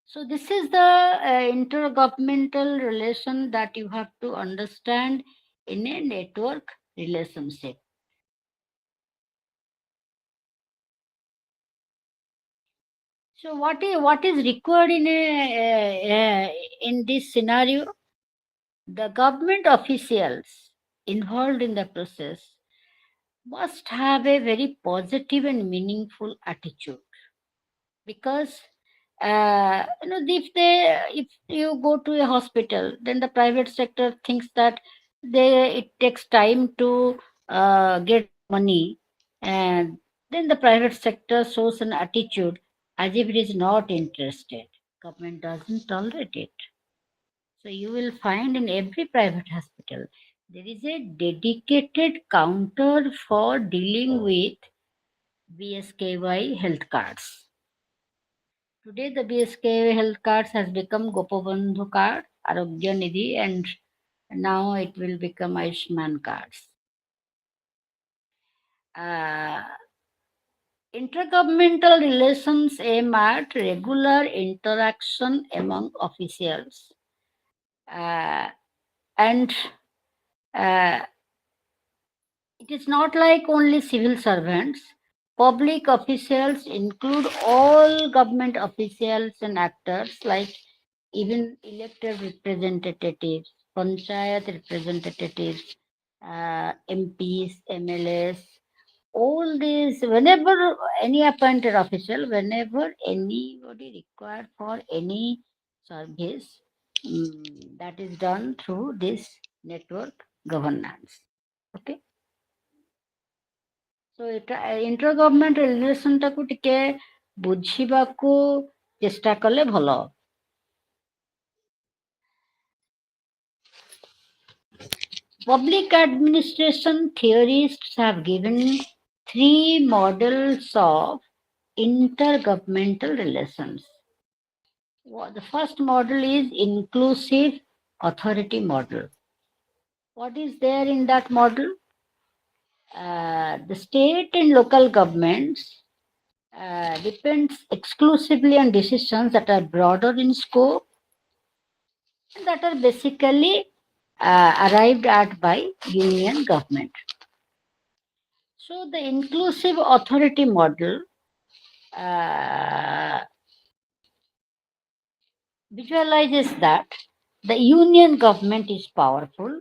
So this is the intergovernmental relation that you have to understand in a network relationship. So what is required in this scenario? The government officials involved in the process must have a very positive and meaningful attitude, because if you go to a hospital, then the private sector thinks that it takes time to get the money, and then the private sector shows an attitude as if it is not interested. Government doesn't tolerate it. So you will find in every private hospital there is a dedicated counter for dealing with BSKY health cards. Today, the BSK health cards has become Gopabandhu card, Arogya Nidhi, and now it will become Ayushman cards. Uh, Intergovernmental relations aim at regular interaction among officials, uh, and uh, it is not like only civil servants. Public officials include all government officials and actors, like even elected representatives, panchayat representatives, MPs, MLAs, all these, whenever any appointed official, whenever anybody required for any service, that is done through this network governance. Okay. So intergovernment relation टाକୁ ଟିକେ ବୁଝିବାକୁ ଚେଷ୍ଟା କଲେ ଭଲ। Public administration theorists have given three models of intergovernmental relations. The first model is inclusive authority model. What is there in that model? The state and local governments depends exclusively on decisions that are broader in scope and that are basically arrived at by union government. So the inclusive authority model uh, visualizes that the union government is powerful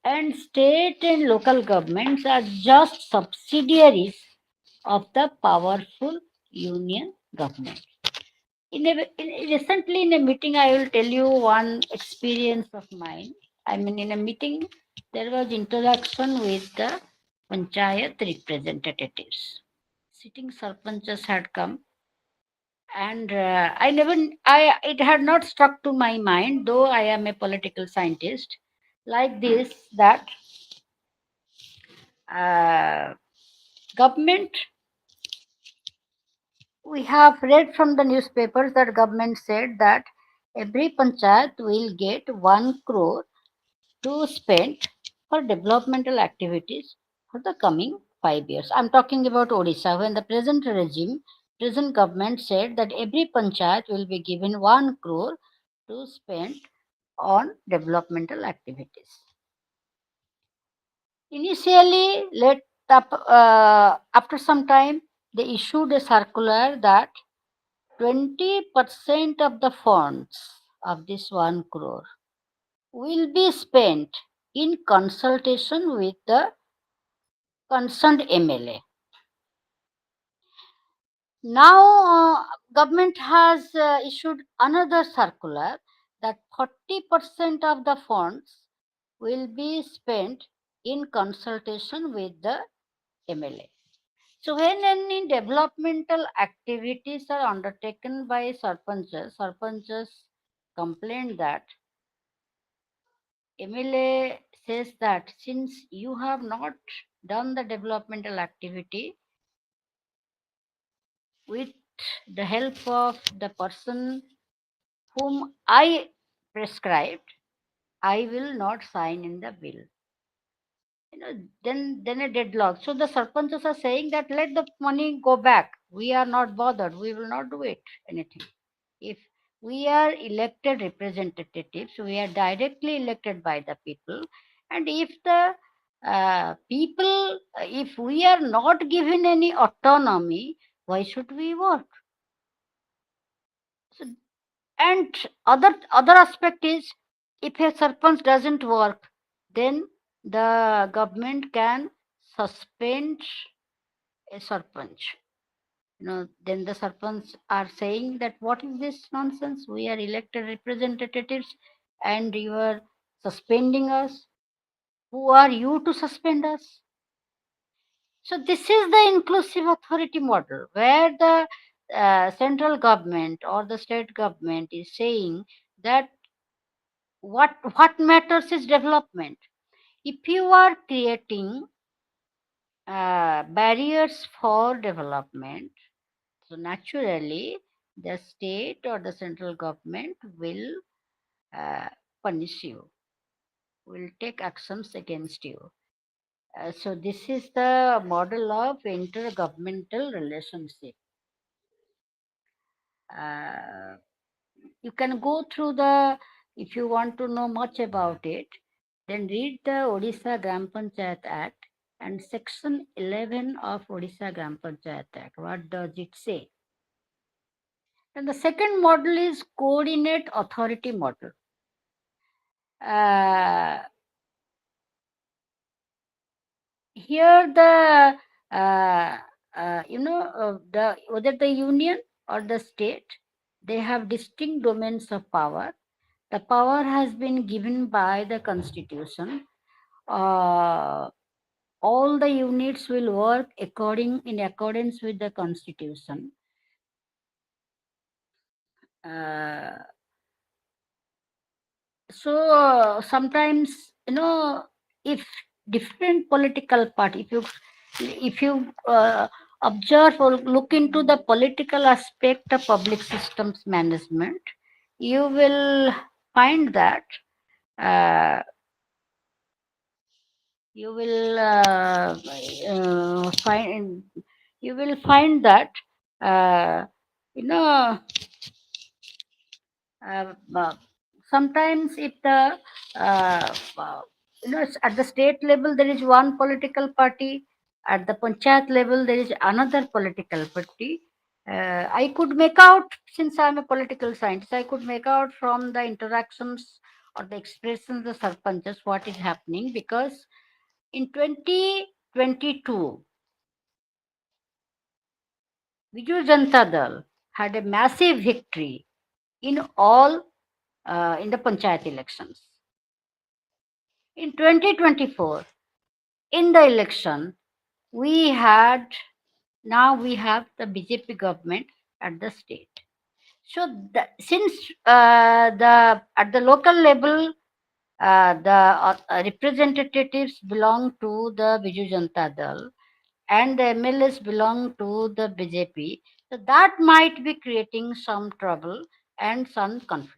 and state and local governments are just subsidiaries of the powerful union government. Recently in a meeting, I will tell you one experience of mine. I mean, in a meeting, there was interaction with the panchayat representatives. Sitting sarpanchas had come, and it had not struck to my mind, though I am a political scientist, like this that uh, government. We have read from the newspapers that government said that every panchayat will get 1 crore to spend for developmental activities for the coming 5 years. I'm talking about Odisha, when the present regime, present government said that every panchayat will be given 1 crore to spend on developmental activities. Initially, after some time, they issued a circular that 20% of the funds of this 1 crore will be spent in consultation with the concerned MLA. Now, government has issued another circular that 40% of the funds will be spent in consultation with the MLA. So, when any developmental activities are undertaken by sarpanchas complain that MLA says that since you have not done the developmental activity with the help of the person whom I prescribed, I will not sign in the bill. Then a deadlock. So the sarpanchas are saying that let the money go back. We are not bothered. We will not do it anything. If we are elected representatives, we are directly elected by the people, and if the people, if we are not given any autonomy, why should we work? So, and other aspect is, if a sarpanch doesn't work, then the government can suspend a sarpanch. Then the sarpanch are saying that what is this nonsense? We are elected representatives and you are suspending us. Who are you to suspend us? So this is the inclusive authority model where the central government or the state government is saying that what matters is development. If you are creating barriers for development, so naturally, the state or the central government will punish you, will take actions against you. So this is the model of intergovernmental relationship. Uh, you can go through if you want to know much about it, then read the Odisha Gram Panchayat Act and Section 11 of Odisha Gram Panchayat Act. What does it say? And the second model is coordinate authority model. Uh, Here the the whether the union or the state, they have distinct domains of power. The power has been given by the constitution. Uh, all the units will work in accordance with the constitution. Uh, sometimes, if different political party, if you observe or look into the political aspect of public systems management, you will find that uh, you will find you will find that uh, you know uh, sometimes if the at the state level there is one political party, at the panchayat level there is another political party. I could make out, since I'm a political scientist, I could make out from the interactions or the expressions of sarpanchas what is happening, because in 2022 Biju Janata Dal had a massive victory in all in the panchayat elections. In 2024, in the election, we had now we have the BJP government at the state. So since the at the local level, the representatives belong to the Biju Janata Dal and the MLAs belong to the BJP, so that might be creating some trouble and some conflict.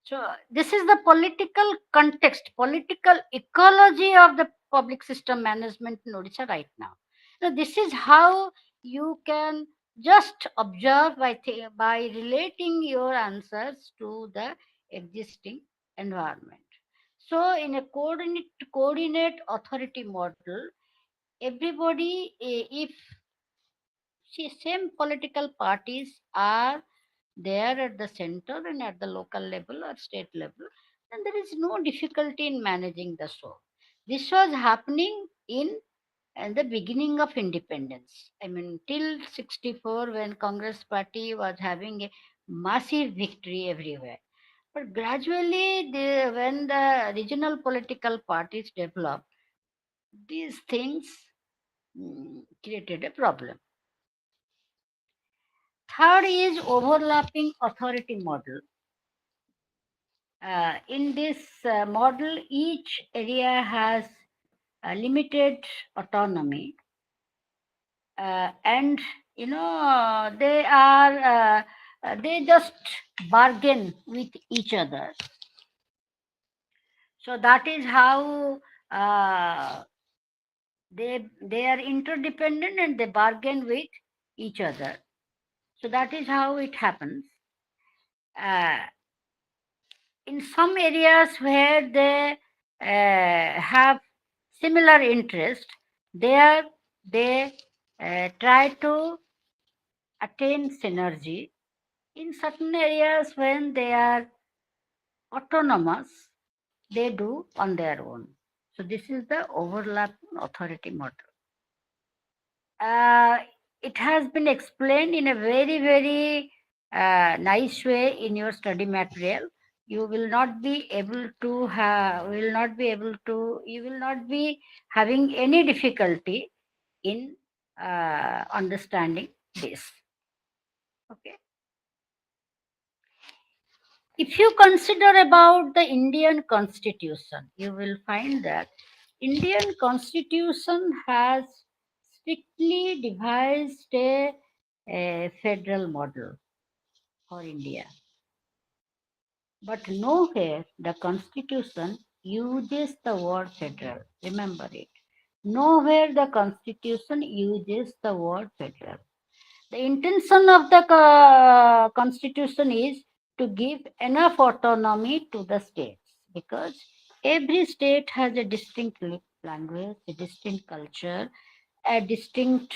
So this is the political context, political ecology of the public system management in Odisha right now. So this is how you can just observe by relating your answers to the existing environment. So in a coordinate authority model, everybody, if same political parties are there at the center and at the local level or state level, then there is no difficulty in managing the show. This was happening in the beginning of independence. I mean, till 64, when Congress party was having a massive victory everywhere. But gradually, when the regional political parties developed, these things created a problem. Third is overlapping authority model. In this model, each area has limited autonomy, and they just bargain with each other. So that is how they are interdependent and they bargain with each other. So that is how it happens. Uh, in some areas where they have similar interest, there they try to attain synergy. In certain areas when they are autonomous, they do on their own. So this is the overlapping authority model. uh, it has been explained in a very, very nice way in your study material. You will not be able to you will not be having any difficulty in understanding this. Okay. If you consider about the Indian Constitution, you will find that Indian Constitution has strictly devised a federal model for India. But nowhere the Constitution uses the word federal. Remember it. Nowhere the Constitution uses the word federal. The intention of the constitution is to give enough autonomy to the states, because every state has a distinct language, a distinct culture, a distinct,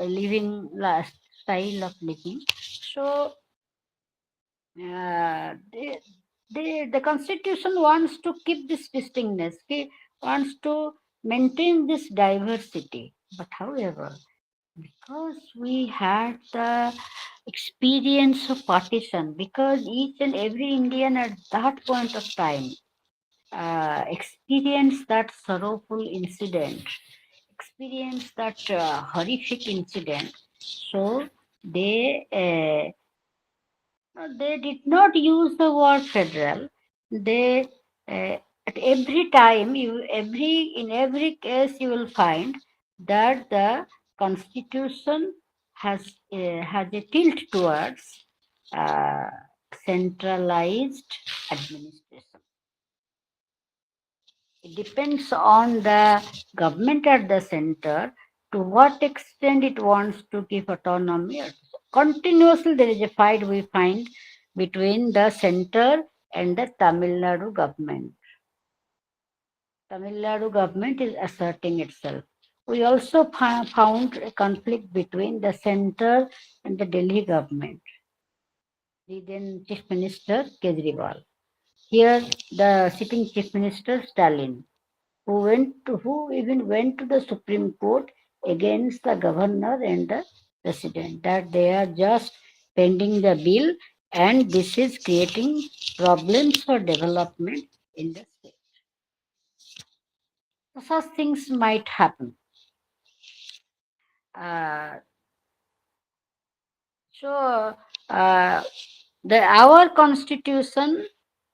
living style of living. So the constitution wants to keep this distinctness, wants to maintain this diversity. But however, because we had the experience of partition, because each and every Indian at that point of time experienced that sorrowful incident, experienced that horrific incident. So they They did not use the word federal. They at every time in every case you will find that the constitution has a tilt towards uh, centralized administration. It depends on the government at the center to what extent it wants to give autonomy. Continuously, there is a fight we find between the center and the Tamil Nadu government. Tamil Nadu government is asserting itself. We also found a conflict between the center and the Delhi government, the then Chief Minister Kejriwal. Here, the sitting Chief Minister Stalin, who even went to the Supreme Court against the governor and the president, that they are just pending the bill and this is creating problems for development in the state. So such things might happen. Uh, so uh, our constitution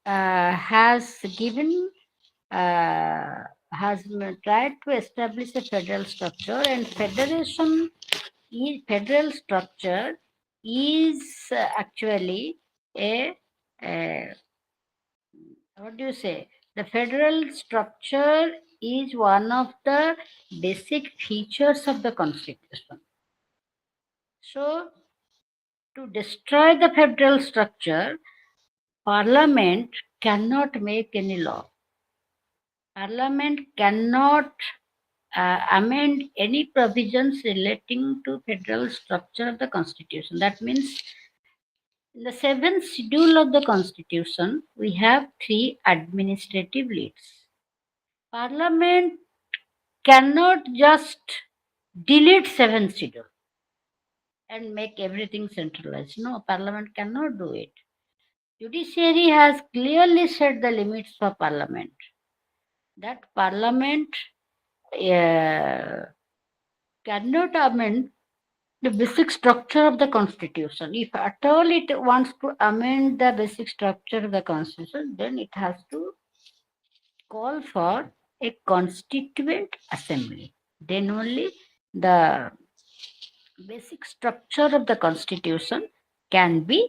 has given has tried to establish a federal structure, and federal structure is actually a what do you say? The federal structure is one of the basic features of the constitution. So, to destroy the federal structure, Parliament cannot make any law. Parliament cannot amend any provisions relating to federal structure of the constitution. That means in the seventh schedule of the constitution, we have three administrative leads. Parliament cannot just delete seventh schedule and make everything centralized. No, Parliament cannot do it. Judiciary has clearly set the limits for Parliament. That Parliament cannot amend the basic structure of the constitution. If at all it wants to amend the basic structure of the constitution, then it has to call for a constituent assembly. Then only the basic structure of the constitution can be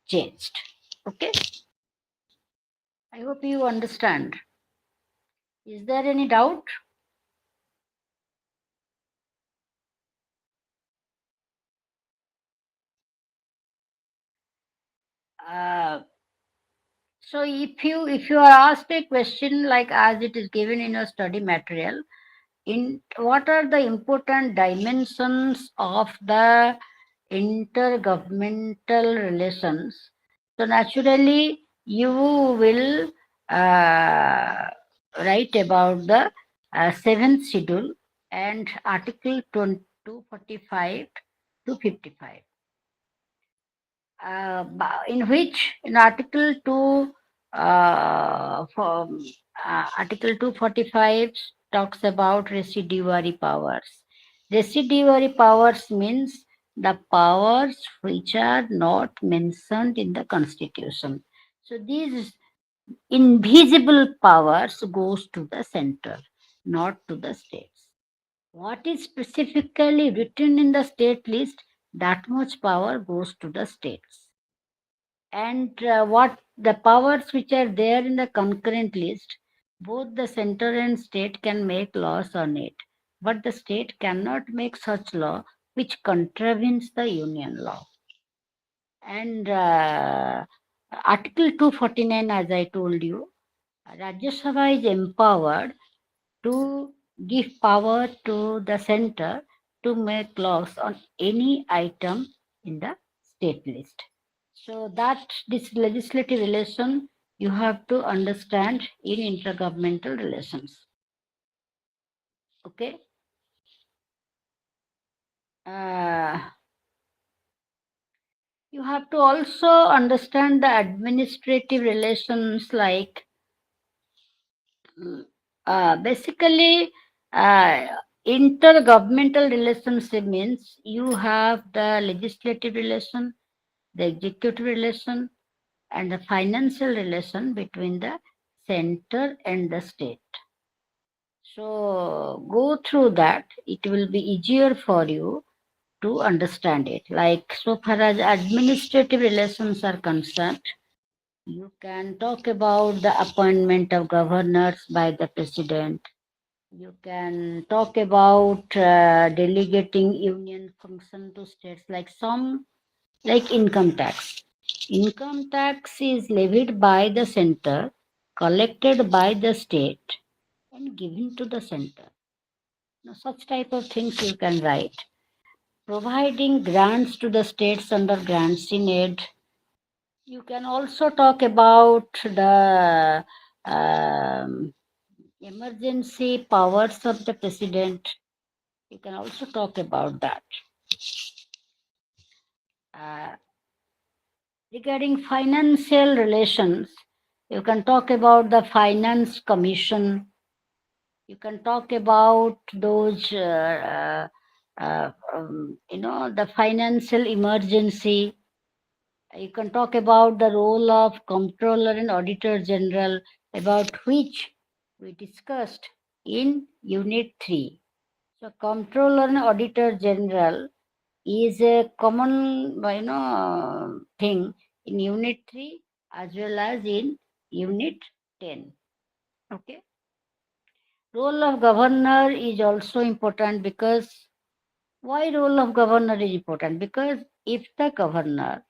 changed. Okay, I hope you understand. Is there any doubt? Uh, so if you are asked a question like as it is given in your study material, in what are the important dimensions of the intergovernmental relations? So naturally, you will write about the seventh schedule and Article 245 to 55, in which in Article 2, Article 245 talks about residuary powers. Residuary powers means the powers which are not mentioned in the Constitution. So these invisible powers goes to the center, not to the states. What is specifically written in the state list, that much power goes to the states. And what the powers which are there in the concurrent list, both the center and state can make laws on it, but the state cannot make such law which contravenes the union law. And Article 249, as I told you, Rajya Sabha is empowered to give power to the center to make laws on any item in the state list. So that this legislative relation you have to understand in intergovernmental relations. Okay. Uh, you have to also understand the administrative relations like basically uh, intergovernmental relationship means you have the legislative relation, the executive relation, and the financial relation between the center and the state. So go through that. It will be easier for you to understand it. Like so far as administrative relations are concerned, you can talk about the appointment of governors by the president. You can talk about delegating union function to states, like some, like income tax. Income tax is levied by the center, collected by the state, and given to the center. Now, such type of things you can write. Providing grants to the states under grants in aid. You can also talk about the emergency powers of the president. You can also talk about that. Uh, Regarding financial relations, you can talk about the finance commission. You can talk about those, the financial emergency. You can talk about the role of comptroller and auditor general, about which we discussed in unit 3. So comptroller and auditor general is a common thing in unit 3 as well as in unit 10. Okay. Role of governor is also important, because why role of governor is important? Because if the governor,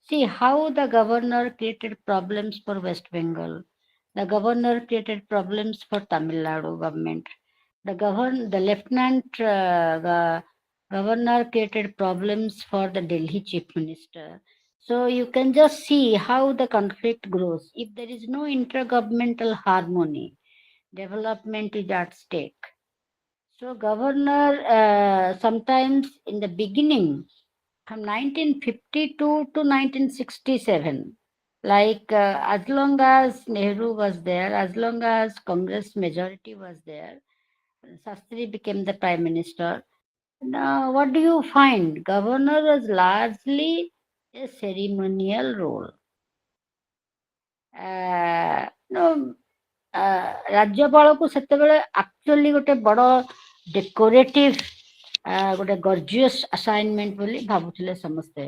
see how the governor created problems for West Bengal, the governor created problems for Tamil Nadu government, the lieutenant governor created problems for the Delhi chief minister. So you can just see how the conflict grows. If there is no intergovernmental harmony, development is at stake. So governor, sometimes in the beginning, from 1952 to 1967, like as long as Nehru was there, as long as Congress majority was there, Sastri became the prime minister. Now, what do you find? Governor was largely a ceremonial role. No, ରାଜ୍ୟପାଳକୁ ସେତେବେଳେ actually ଗୋଟେ ବଡ଼ decorative ଗୋଟେ gorgeous assignment ବୋଲି ଭାବୁଥିଲେ ସମସ୍ତେ।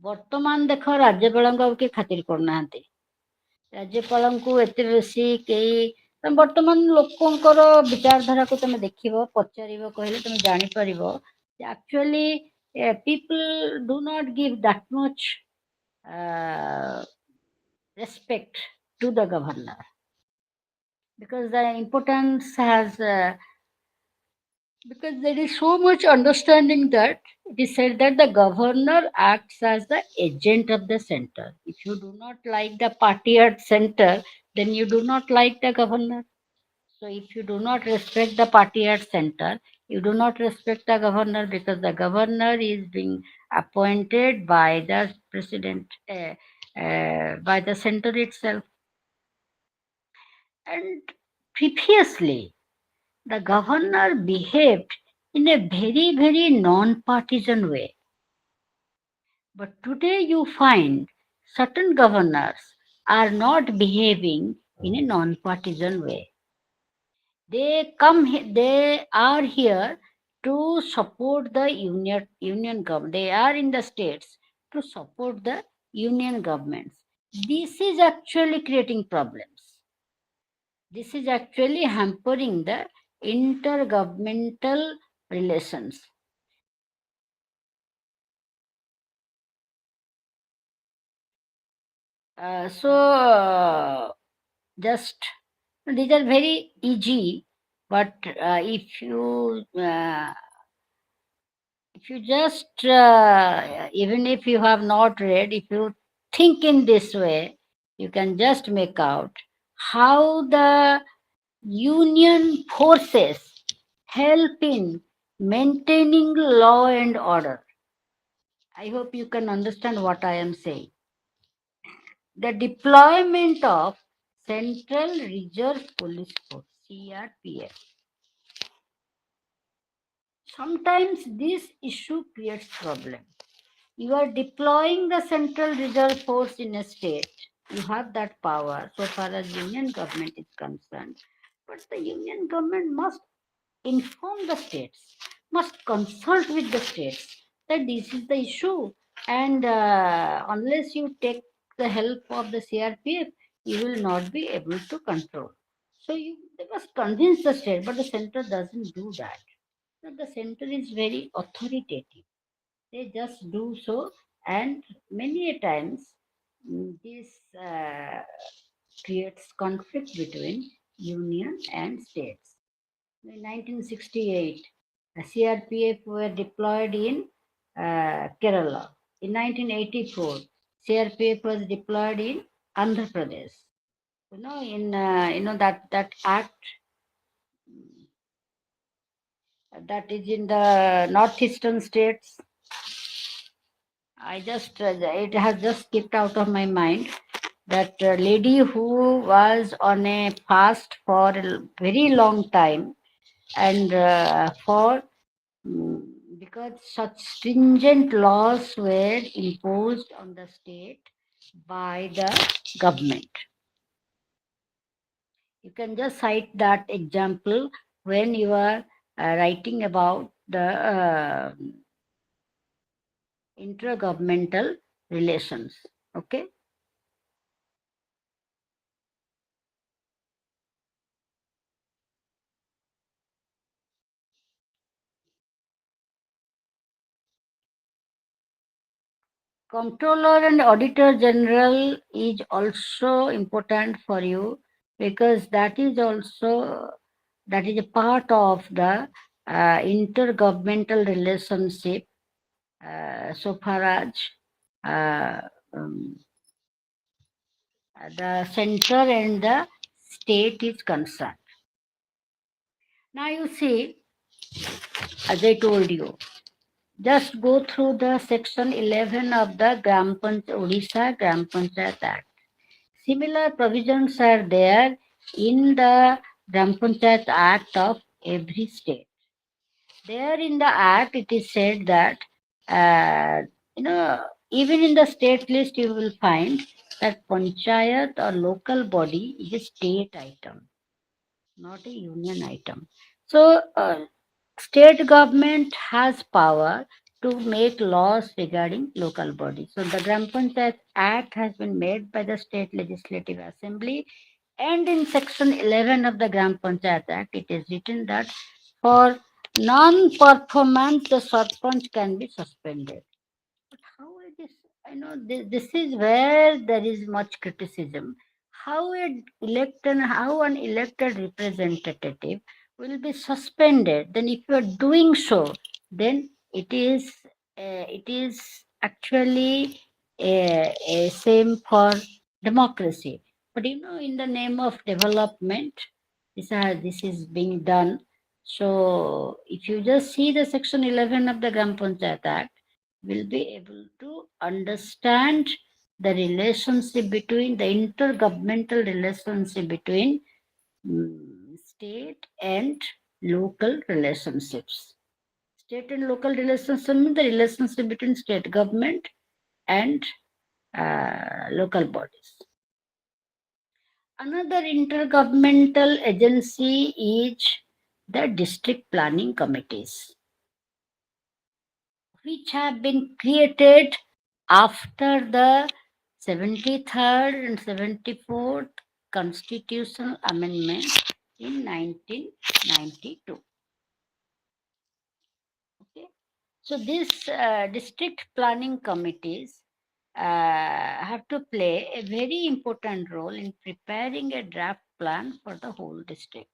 ବର୍ତ୍ତମାନ ଦେଖ ରାଜ୍ୟପାଳଙ୍କୁ ଆଉ କିଏ ଖାତିର କରୁନାହାନ୍ତି। ରାଜ୍ୟପାଳଙ୍କୁ ଏତେ ବେଶୀ କେହି, ବର୍ତ୍ତମାନ ଲୋକଙ୍କର ବିଚାରଧାରାକୁ ତମେ ଦେଖିବ, ପଚାରିବ, କହିଲେ ତମେ ଜାଣିପାରିବ ଯେ actually people do not give that much respect to the governor, because the importance has because there is so much understanding that it is said that the governor acts as the agent of the center. If you do not like the party at center, then you do not like the governor. So if you do not respect the party at center, you do not respect the governor, because the governor is being appointed by the president, by the center itself. And previously, the governor behaved in a very, very non-partisan way. But today you find certain governors are not behaving in a non-partisan way. They are here to support the union government. They are in the states to support the union governments. This is actually creating problems. This is actually hampering the intergovernmental relations. Just these are very easy, but if you just even if you have not read, if you think in this way, you can just make out how the union forces help in maintaining law and order. I hope you can understand what I am saying. The deployment of Central Reserve Police Force, CRPF. Sometimes this issue creates problem. You are deploying the central reserve force in a state. You have that power so far as union government is concerned. But the union government must inform the states, must consult with the states that this is the issue. And unless you take the help of the CRPF, you will not be able to control. So they must convince the state, but the center doesn't do that. So the center is very authoritative. They just do so, and many a times this creates conflict between union and states. In 1968, the CRPF were deployed in Kerala. In 1984, CRPF was deployed in Andhra Pradesh. That act that is in the northeastern states. It has just skipped out of my mind. That lady who was on a fast for a very long time, and mm, because such stringent laws were imposed on the state by the government. You can just cite that example when you are writing about the intergovernmental relations. Okay. Comptroller and Auditor General is also important for you, because that is a part of the intergovernmental relationship, so far as uh, um, the center and the state is concerned. Now you see, as I told you, just go through the section 11 of the Odisha Gram Panchayat Act. Similar provisions are there in the Gram Panchayat Act of every state. There in the Act, it is said that, even in the state list, you will find that Panchayat or local body is a state item, not a union item. So, state government has power to make laws regarding local bodies. So the Gram Panchayat Act has been made by the State Legislative Assembly, and in section 11 of the Gram Panchayat Act, it is written that for non-performance, the Sarpanch can be suspended. But how it is, this is where there is much criticism. How an elected representative will be suspended? Then, if you are doing so, then it is actually a same for democracy. But in the name of development, this is being done. So, if you just see the section 11 of the Gram Panchayat Act, will be able to understand the relationship between the intergovernmental relationship between state and local relationships. State and local relationship means the relationship between state government and local bodies. Another intergovernmental agency is the district planning committees, which have been created after the 73rd and 74th constitutional amendment in 1992. Okay. So these district planning committees have to play a very important role in preparing a draft plan for the whole district.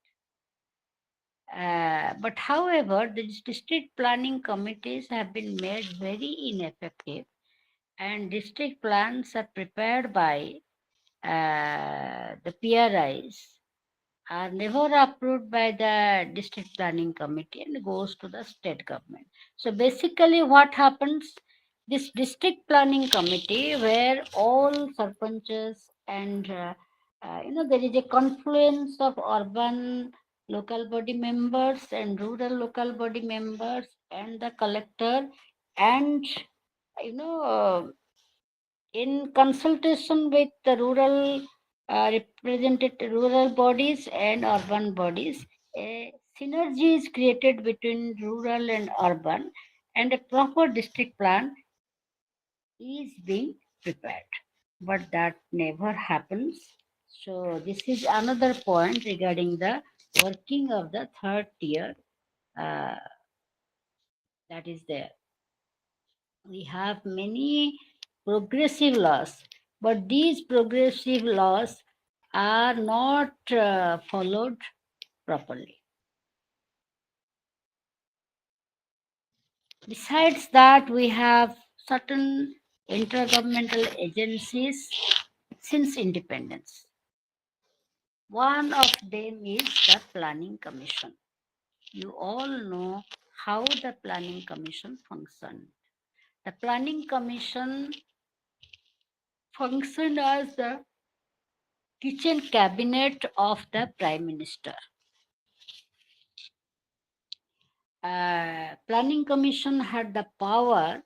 But however, these district planning committees have been made very ineffective, and district plans are prepared by the PRIs, are never approved by the district planning committee and goes to the state government. So basically what happens, this district planning committee, where all sarpanches and there is a confluence of urban local body members and rural local body members and the collector and you know, in consultation with the represented rural bodies and urban bodies, a synergy is created between rural and urban, and a proper district plan is being prepared. But that never happens. So this is another point regarding the working of the third tier uh, that is there. We have many progressive laws, but these progressive laws are not followed properly. Besides that, we have certain intergovernmental agencies since independence. One of them is the Planning Commission. You all know how the Planning Commission functioned. The Planning Commission functioned as the kitchen cabinet of the Prime Minister. Planning Commission had the power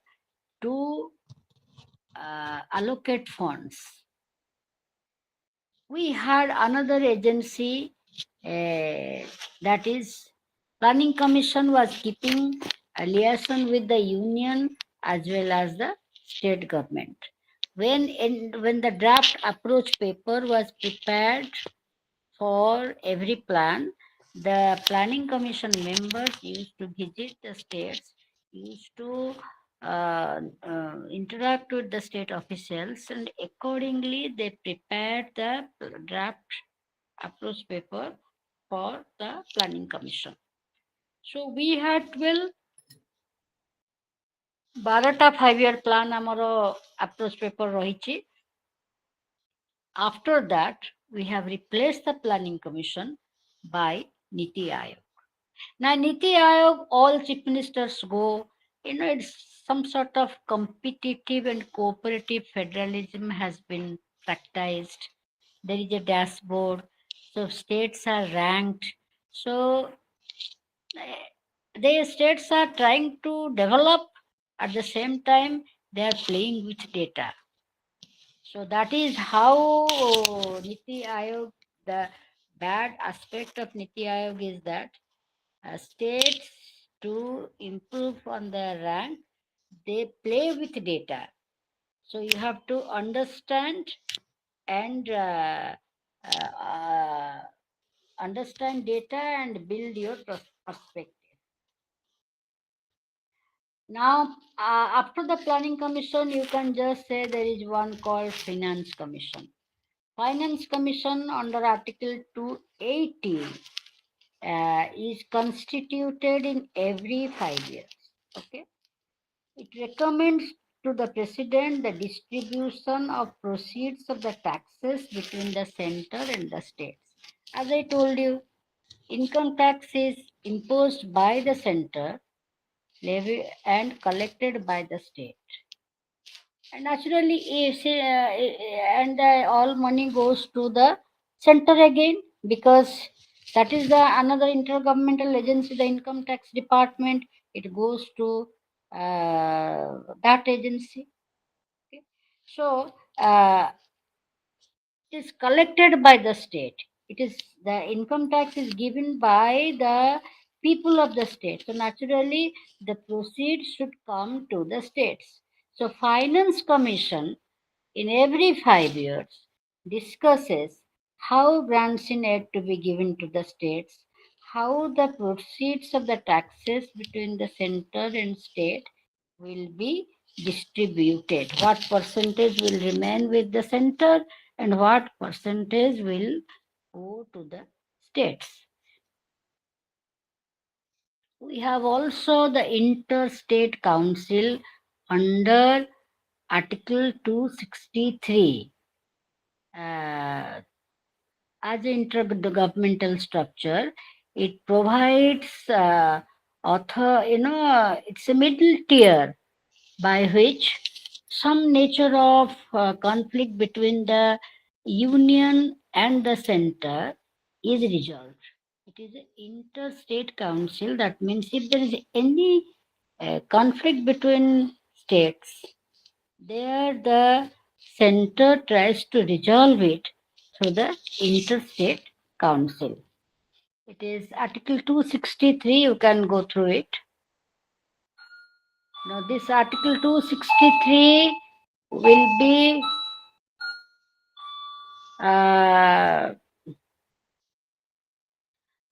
to allocate funds. We had another agency that is Planning Commission was keeping a liaison with the union as well as the state government. When the draft approach paper was prepared for every plan, the Planning Commission members used to visit the states, used to interact with the state officials, and accordingly they prepared the draft approach paper for the Planning Commission. So we had 12 12ଟା 5 year plan ଆମର approach paper ରହିଛି. After that, we have replaced the Planning Commission by Niti Aayog. Now, Niti Aayog, all chief ministers go, it's some sort of competitive and cooperative federalism has been practiced. There is a dashboard, so states are ranked. So, the states are trying to develop, at the same time, they are playing with data. So that is how Niti Aayog, the bad aspect of Niti Aayog is that states to improve on their rank, they play with data. So you have to understand and understand data and build your perspective. Now, after the Planning Commission, you can just say there is one called Finance Commission. Finance Commission under Article 280 is constituted in every 5 years. Okay, it recommends to the President the distribution of proceeds of the taxes between the center and the states. As I told you, income tax is imposed by the center, levy and collected by the state. And naturally, all money goes to the center again, because that is the another intergovernmental agency, the income tax department. It goes to that agency. Okay. So it is collected by the state. It is the income tax is given by the people of the state. So naturally, the proceeds should come to the states. So Finance Commission in every 5 years discusses how grants in aid to be given to the states, how the proceeds of the taxes between the center and state will be distributed, what percentage will remain with the center and what percentage will go to the states. We have also the Interstate Council under Article 263. As an intergovernmental structure, it provides it's a middle tier by which some nature of conflict between the union and the center is resolved. It is an interstate council. That means if there is any conflict between states, There, the center tries to resolve it through the interstate council. It is Article 263. You can go through it. Now, this Article 263 will be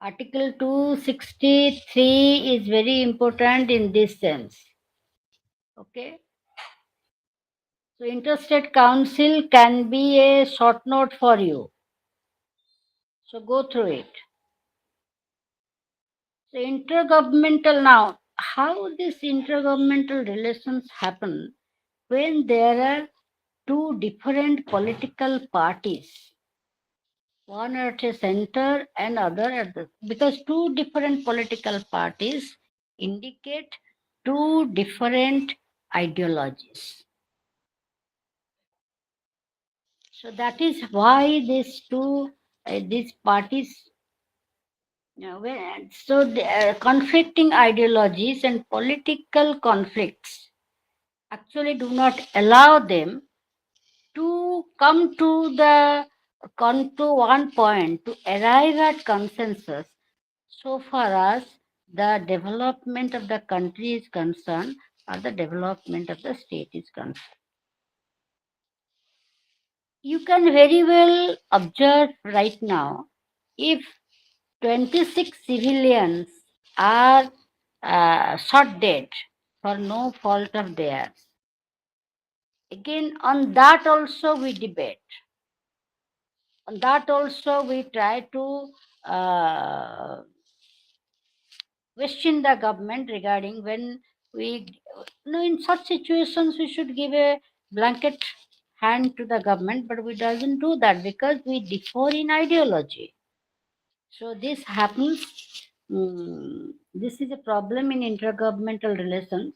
Article 263 is very important in this sense. Okay. So, interstate council can be a short note for you. So, go through it. So, intergovernmental now, how this intergovernmental relations happen when there are two different political parties, one at a center and other at the, because two different political parties indicate two different ideologies. So that is why these parties, conflicting ideologies and political conflicts actually do not allow them to come to one point to arrive at consensus so far as the development of the country is concerned or the development of the state is concerned. You can very well observe right now if 26 civilians are shot dead for no fault of theirs. Again, on that also we debate. On that also we try to question the government regarding when we, in such situations we should give a blanket hand to the government, but we doesn't do that because we differ in ideology. So this happens. This is a problem in intergovernmental relations.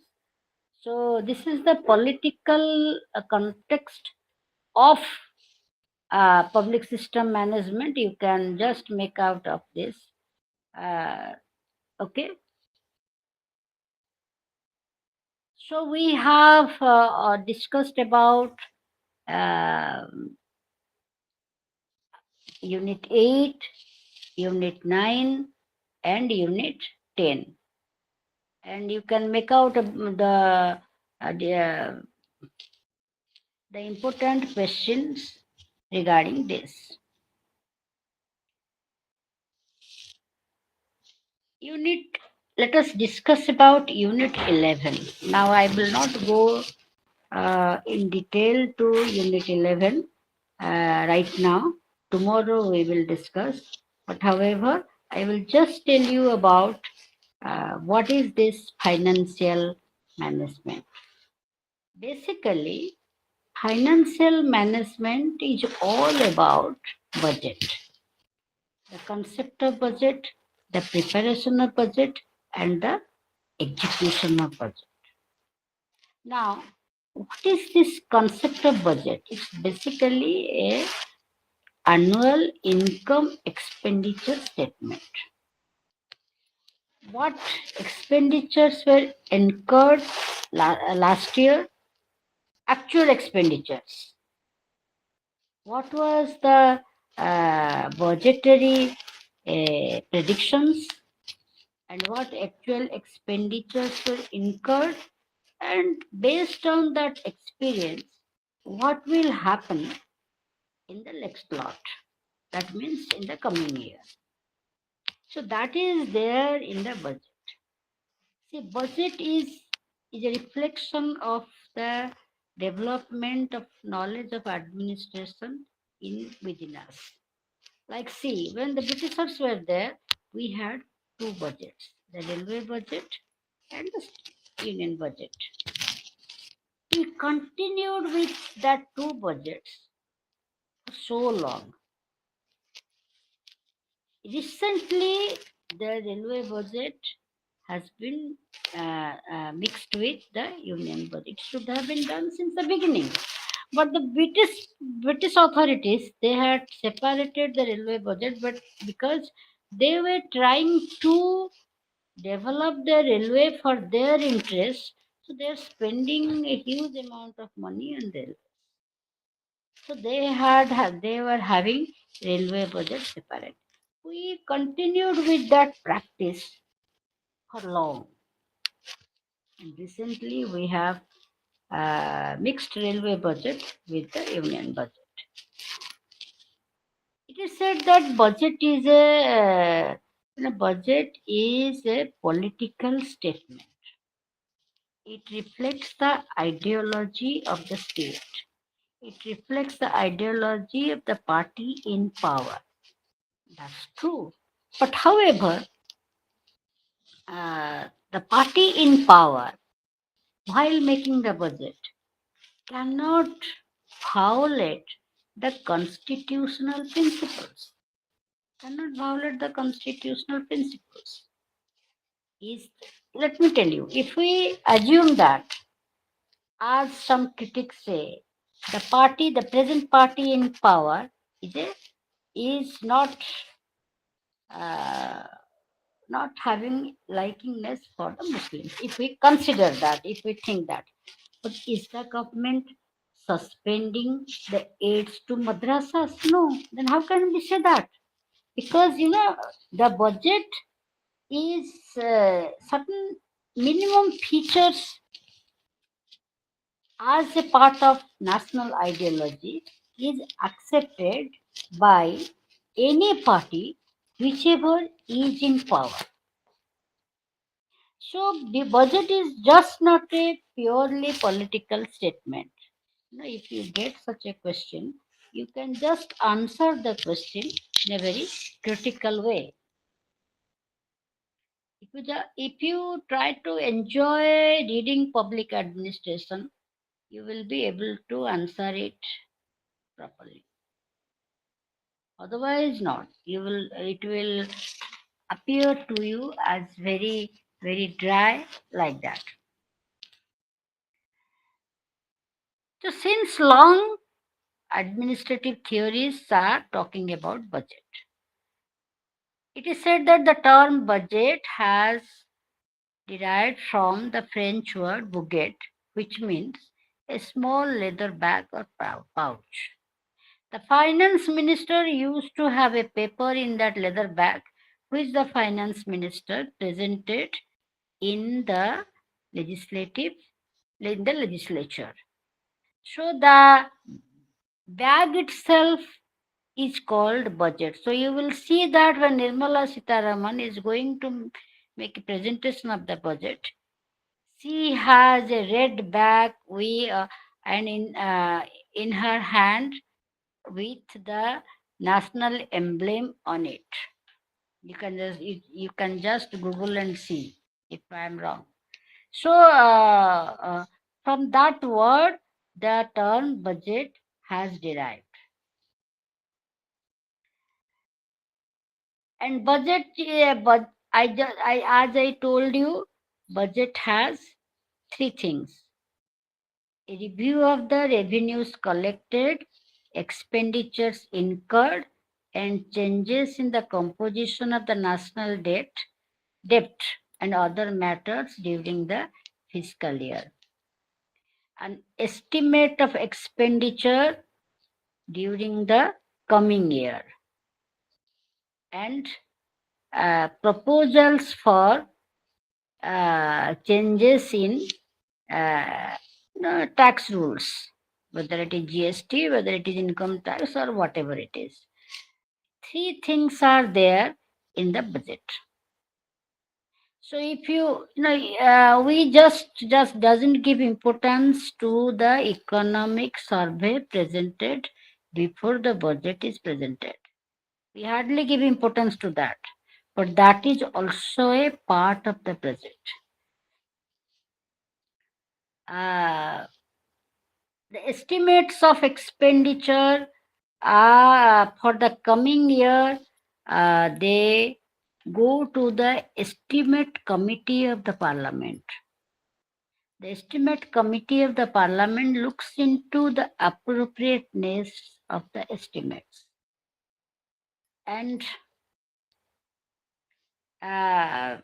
So this is the political context of public system management. You can just make out of this. Okay. So we have discussed about Unit 8, Unit 9, and Unit 10. And you can make out the important questions regarding this. Unit, let us discuss about Unit 11. Now I will not go in detail to Unit 11 right now. Tomorrow we will discuss. But however, I will just tell you about what is this financial management. Basically, financial management is all about budget. The concept of budget, the preparation of budget, and the execution of budget. Now, what is this concept of budget? It's basically a annual income expenditure statement. What expenditures were incurred last year? Actual expenditures. What was the budgetary predictions and what actual expenditures were incurred? And based on that experience, what will happen in the next lot? That means in the coming year. So that is there in the budget. See, budget is a reflection of the development of knowledge of administration in within us. Like, see, when the Britishers were there, we had two budgets: the railway budget and the union budget. We continued with that two budgets for so long. Recently, the railway budget has been mixed with the union budget. It should have been done since the beginning. But the British authorities, they had separated the railway budget, but because they were trying to develop the railway for their interest, So they're spending a huge amount of money on railway. So they were having railway budget separate. We continued with that practice for long. And recently we have mixed railway budget with the union budget. It is said that budget is a political statement. It reflects the ideology of the state. It reflects the ideology of the party in power. That's true. But however, the party in power, while making the budget, cannot violate the constitutional principles. Cannot violate the constitutional principles. Is Let me tell you, if we assume that, as some critics say, the present party in power, is a, is uh, not having likingness for the Muslims. If we consider that, if we think that, but is the government suspending the aids to madrasas? No. Then how can we say that? Because the budget is certain minimum features as a part of national ideology is accepted by any party whichever is in power. So the budget is just not a purely political statement. If you get such a question, you can just answer the question in a very critical way. If you try to enjoy reading public administration, you will be able to answer it properly. Otherwise, not. It will appear to you as very, very dry like that. So, since long, administrative theories are talking about budget. It is said that the term budget has derived from the French word bouget, which means a small leather bag or pouch. The finance minister used to have a paper in that leather bag, which the finance minister presented in the legislative in the legislature. So the bag itself is called budget. So you will see that when Nirmala Sitaraman is going to make a presentation of the budget, she has a red bag and in her hand with the national emblem on it. You can just Google and see if I am wrong. So from that word, the term budget has derived. And budget, but as I told you, budget has three things: a review of the revenues collected, expenditures incurred, and changes in the composition of the national debt, and other matters during the fiscal year. An estimate of expenditure during the coming year, and proposals for changes in uh, tax rules, whether it is GST, whether it is income tax, or whatever it is. Three things are there in the budget. So if we just doesn't give importance to the economic survey presented before the budget is presented. We hardly give importance to that, but that is also a part of the budget. Uh, the estimates of expenditure for the coming year, they go to the estimate committee of the parliament. The estimate committee of the parliament looks into the appropriateness of the estimates. And uh,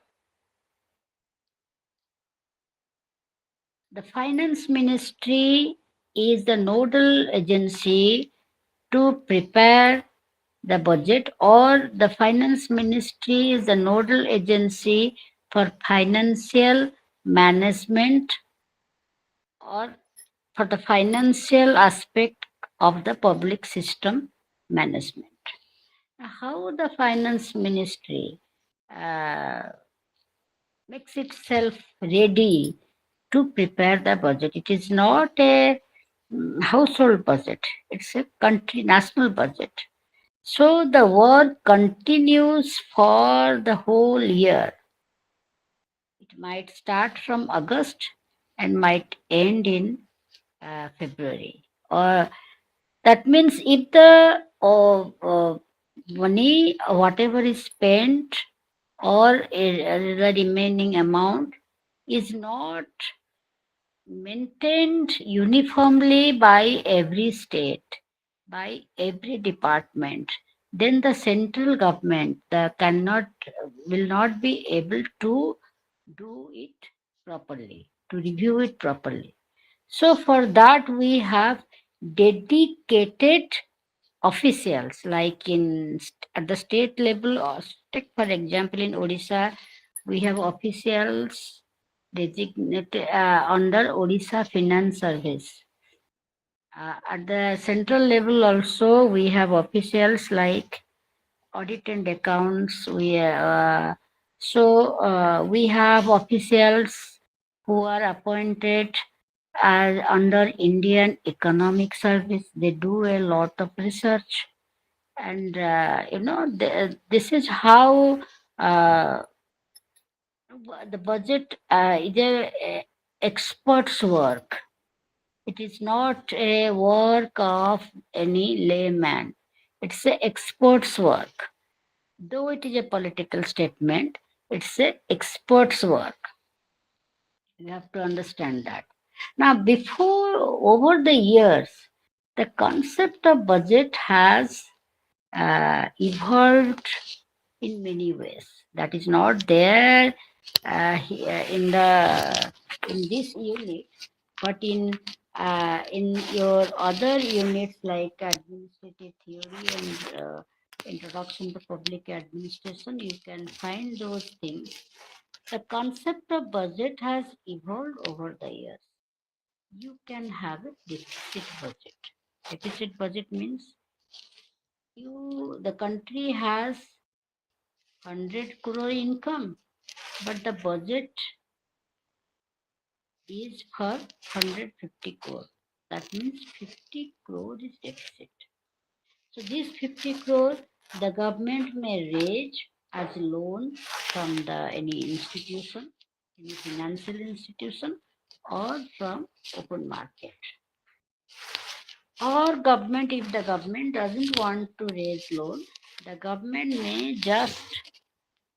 The finance ministry is the nodal agency to prepare the budget, or the finance ministry is the nodal agency for financial management, or for the financial aspect of the public system management. How the finance ministry uh, makes itself ready to prepare the budget? It is not a household budget, it's a country national budget. So the work continues for the whole year. It might start from August and might end in February. Or that means if the money, whatever is spent, or the remaining amount is not maintained uniformly by every state, by every department, then the central government cannot will not be able to do it properly, to review it properly. So for that we have dedicated officials, like at the state level. Or take for example in Odisha, we have officials designated under Odisha Finance Service. At the central level also we have officials like audit and accounts. We have officials who are appointed as under Indian Economic Service. They do a lot of research, and this is how uh, the budget is a expert's work. It is not a work of any layman. It's a expert's work. Though it is a political statement, it's a expert's work. You have to understand that. Now, before over the years, the concept of budget has evolved in many ways. That is not there here in this unit, but in your other units like administrative theory and introduction to public administration, you can find those things. The concept of budget has evolved over the years. You can have a deficit budget. Deficit budget means the country has 100 crore income, but the budget is for 150 crore. That means 50 crore is deficit. So these 50 crore the government may raise as loan from any institution, any financial institution, or from open market. Or government, if the government doesn't want to raise loan, the government may just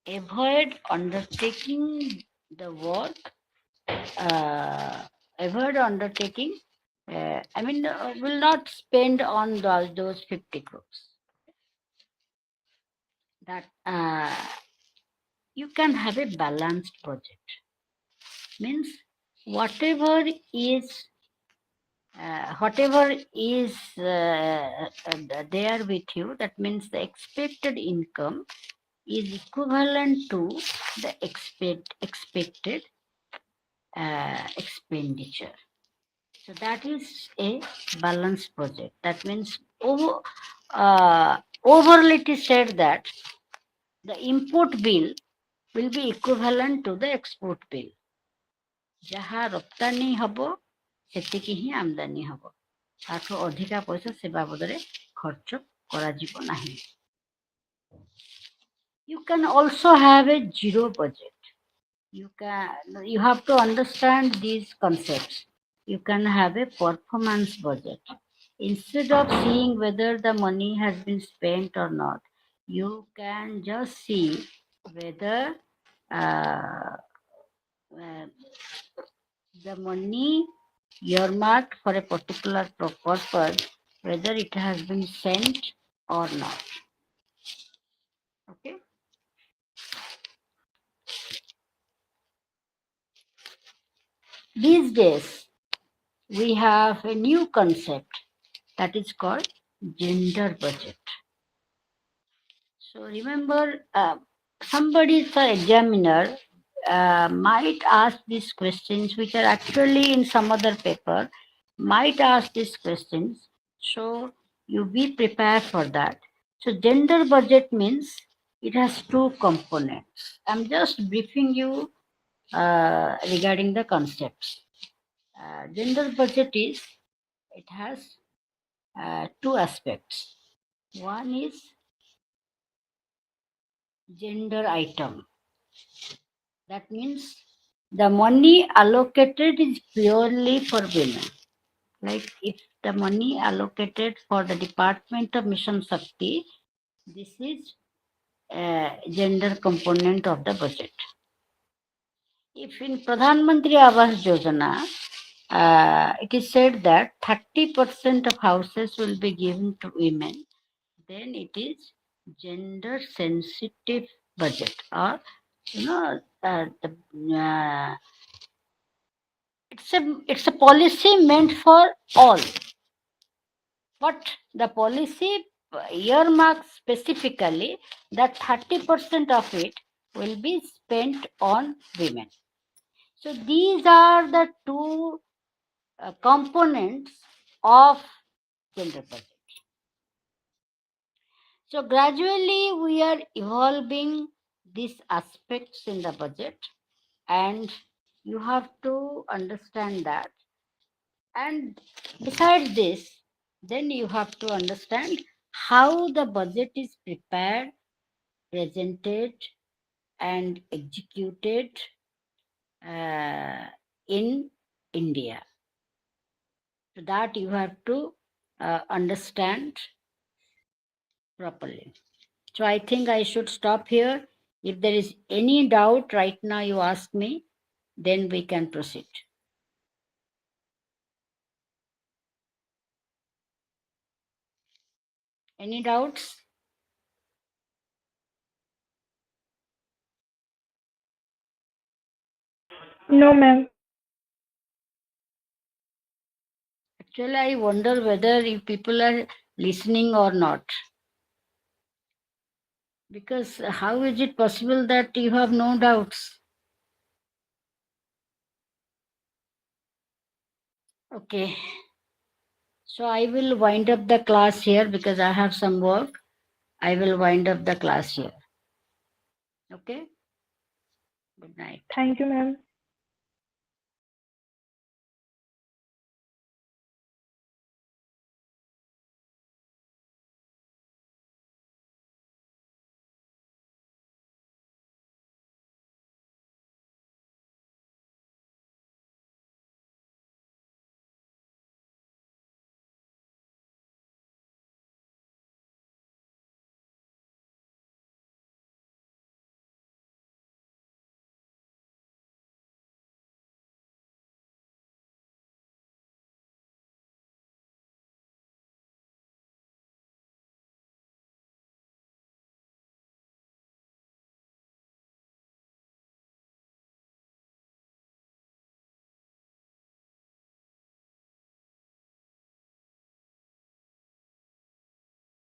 avoid undertaking the work, uh, avoid undertaking, will not spend on those 50 crores. That you can have a balanced budget. Means whatever is there with you, that means the expected income is equivalent to the expected expenditure. So that is a balanced budget. That means overall it is said that the import bill will be equivalent to the export bill. ଯାହା ରପ୍ତାନି ହବ ସେତିକି ହିଁ ଆମଦାନୀ ହବ, ତାଠୁ ଅଧିକା ପଇସା ସେ ବାବଦରେ ଖର୍ଚ୍ଚ କରାଯିବ ନାହିଁ. You can also have a zero budget. You have to understand these concepts. You can have a performance budget. Instead of seeing whether the money has been spent or not, you can just see whether uh, uh, the money earmarked for a particular purpose, whether it has been sent or not. Okay. These days, we have a new concept that is called gender budget. So remember, somebody, the examiner, might ask these questions, which are actually in some other paper, might ask these questions. So you be prepared for that. So gender budget means it has two components. I'm just briefing you regarding the concepts. Gender budget is, it has two aspects. One is gender item. That means the money allocated is purely for women. Like if the money allocated for the Department of Mission Shakti, this is a gender component of the budget. If in Pradhan Mantri Awas Yojana, it is said that 30% of houses will be given to women, then it is gender sensitive budget, or it's a policy meant for all, but the policy earmarks specifically that 30% of it will be spent on women. So these are the two components of gender budget. So gradually we are evolving these aspects in the budget, and you have to understand that. And besides this, then you have to understand how the budget is prepared, presented, and executed in India. So that you have to understand properly. So I think I should stop here. If there is any doubt right now, you ask me, then we can proceed. Any doubts? No, ma'am. Actually, I wonder whether you people are listening or not. Because how is it possible that you have no doubts? Okay. So I will wind up the class here because I have some work. I will wind up the class here. Okay. Good night. Thank you, ma'am.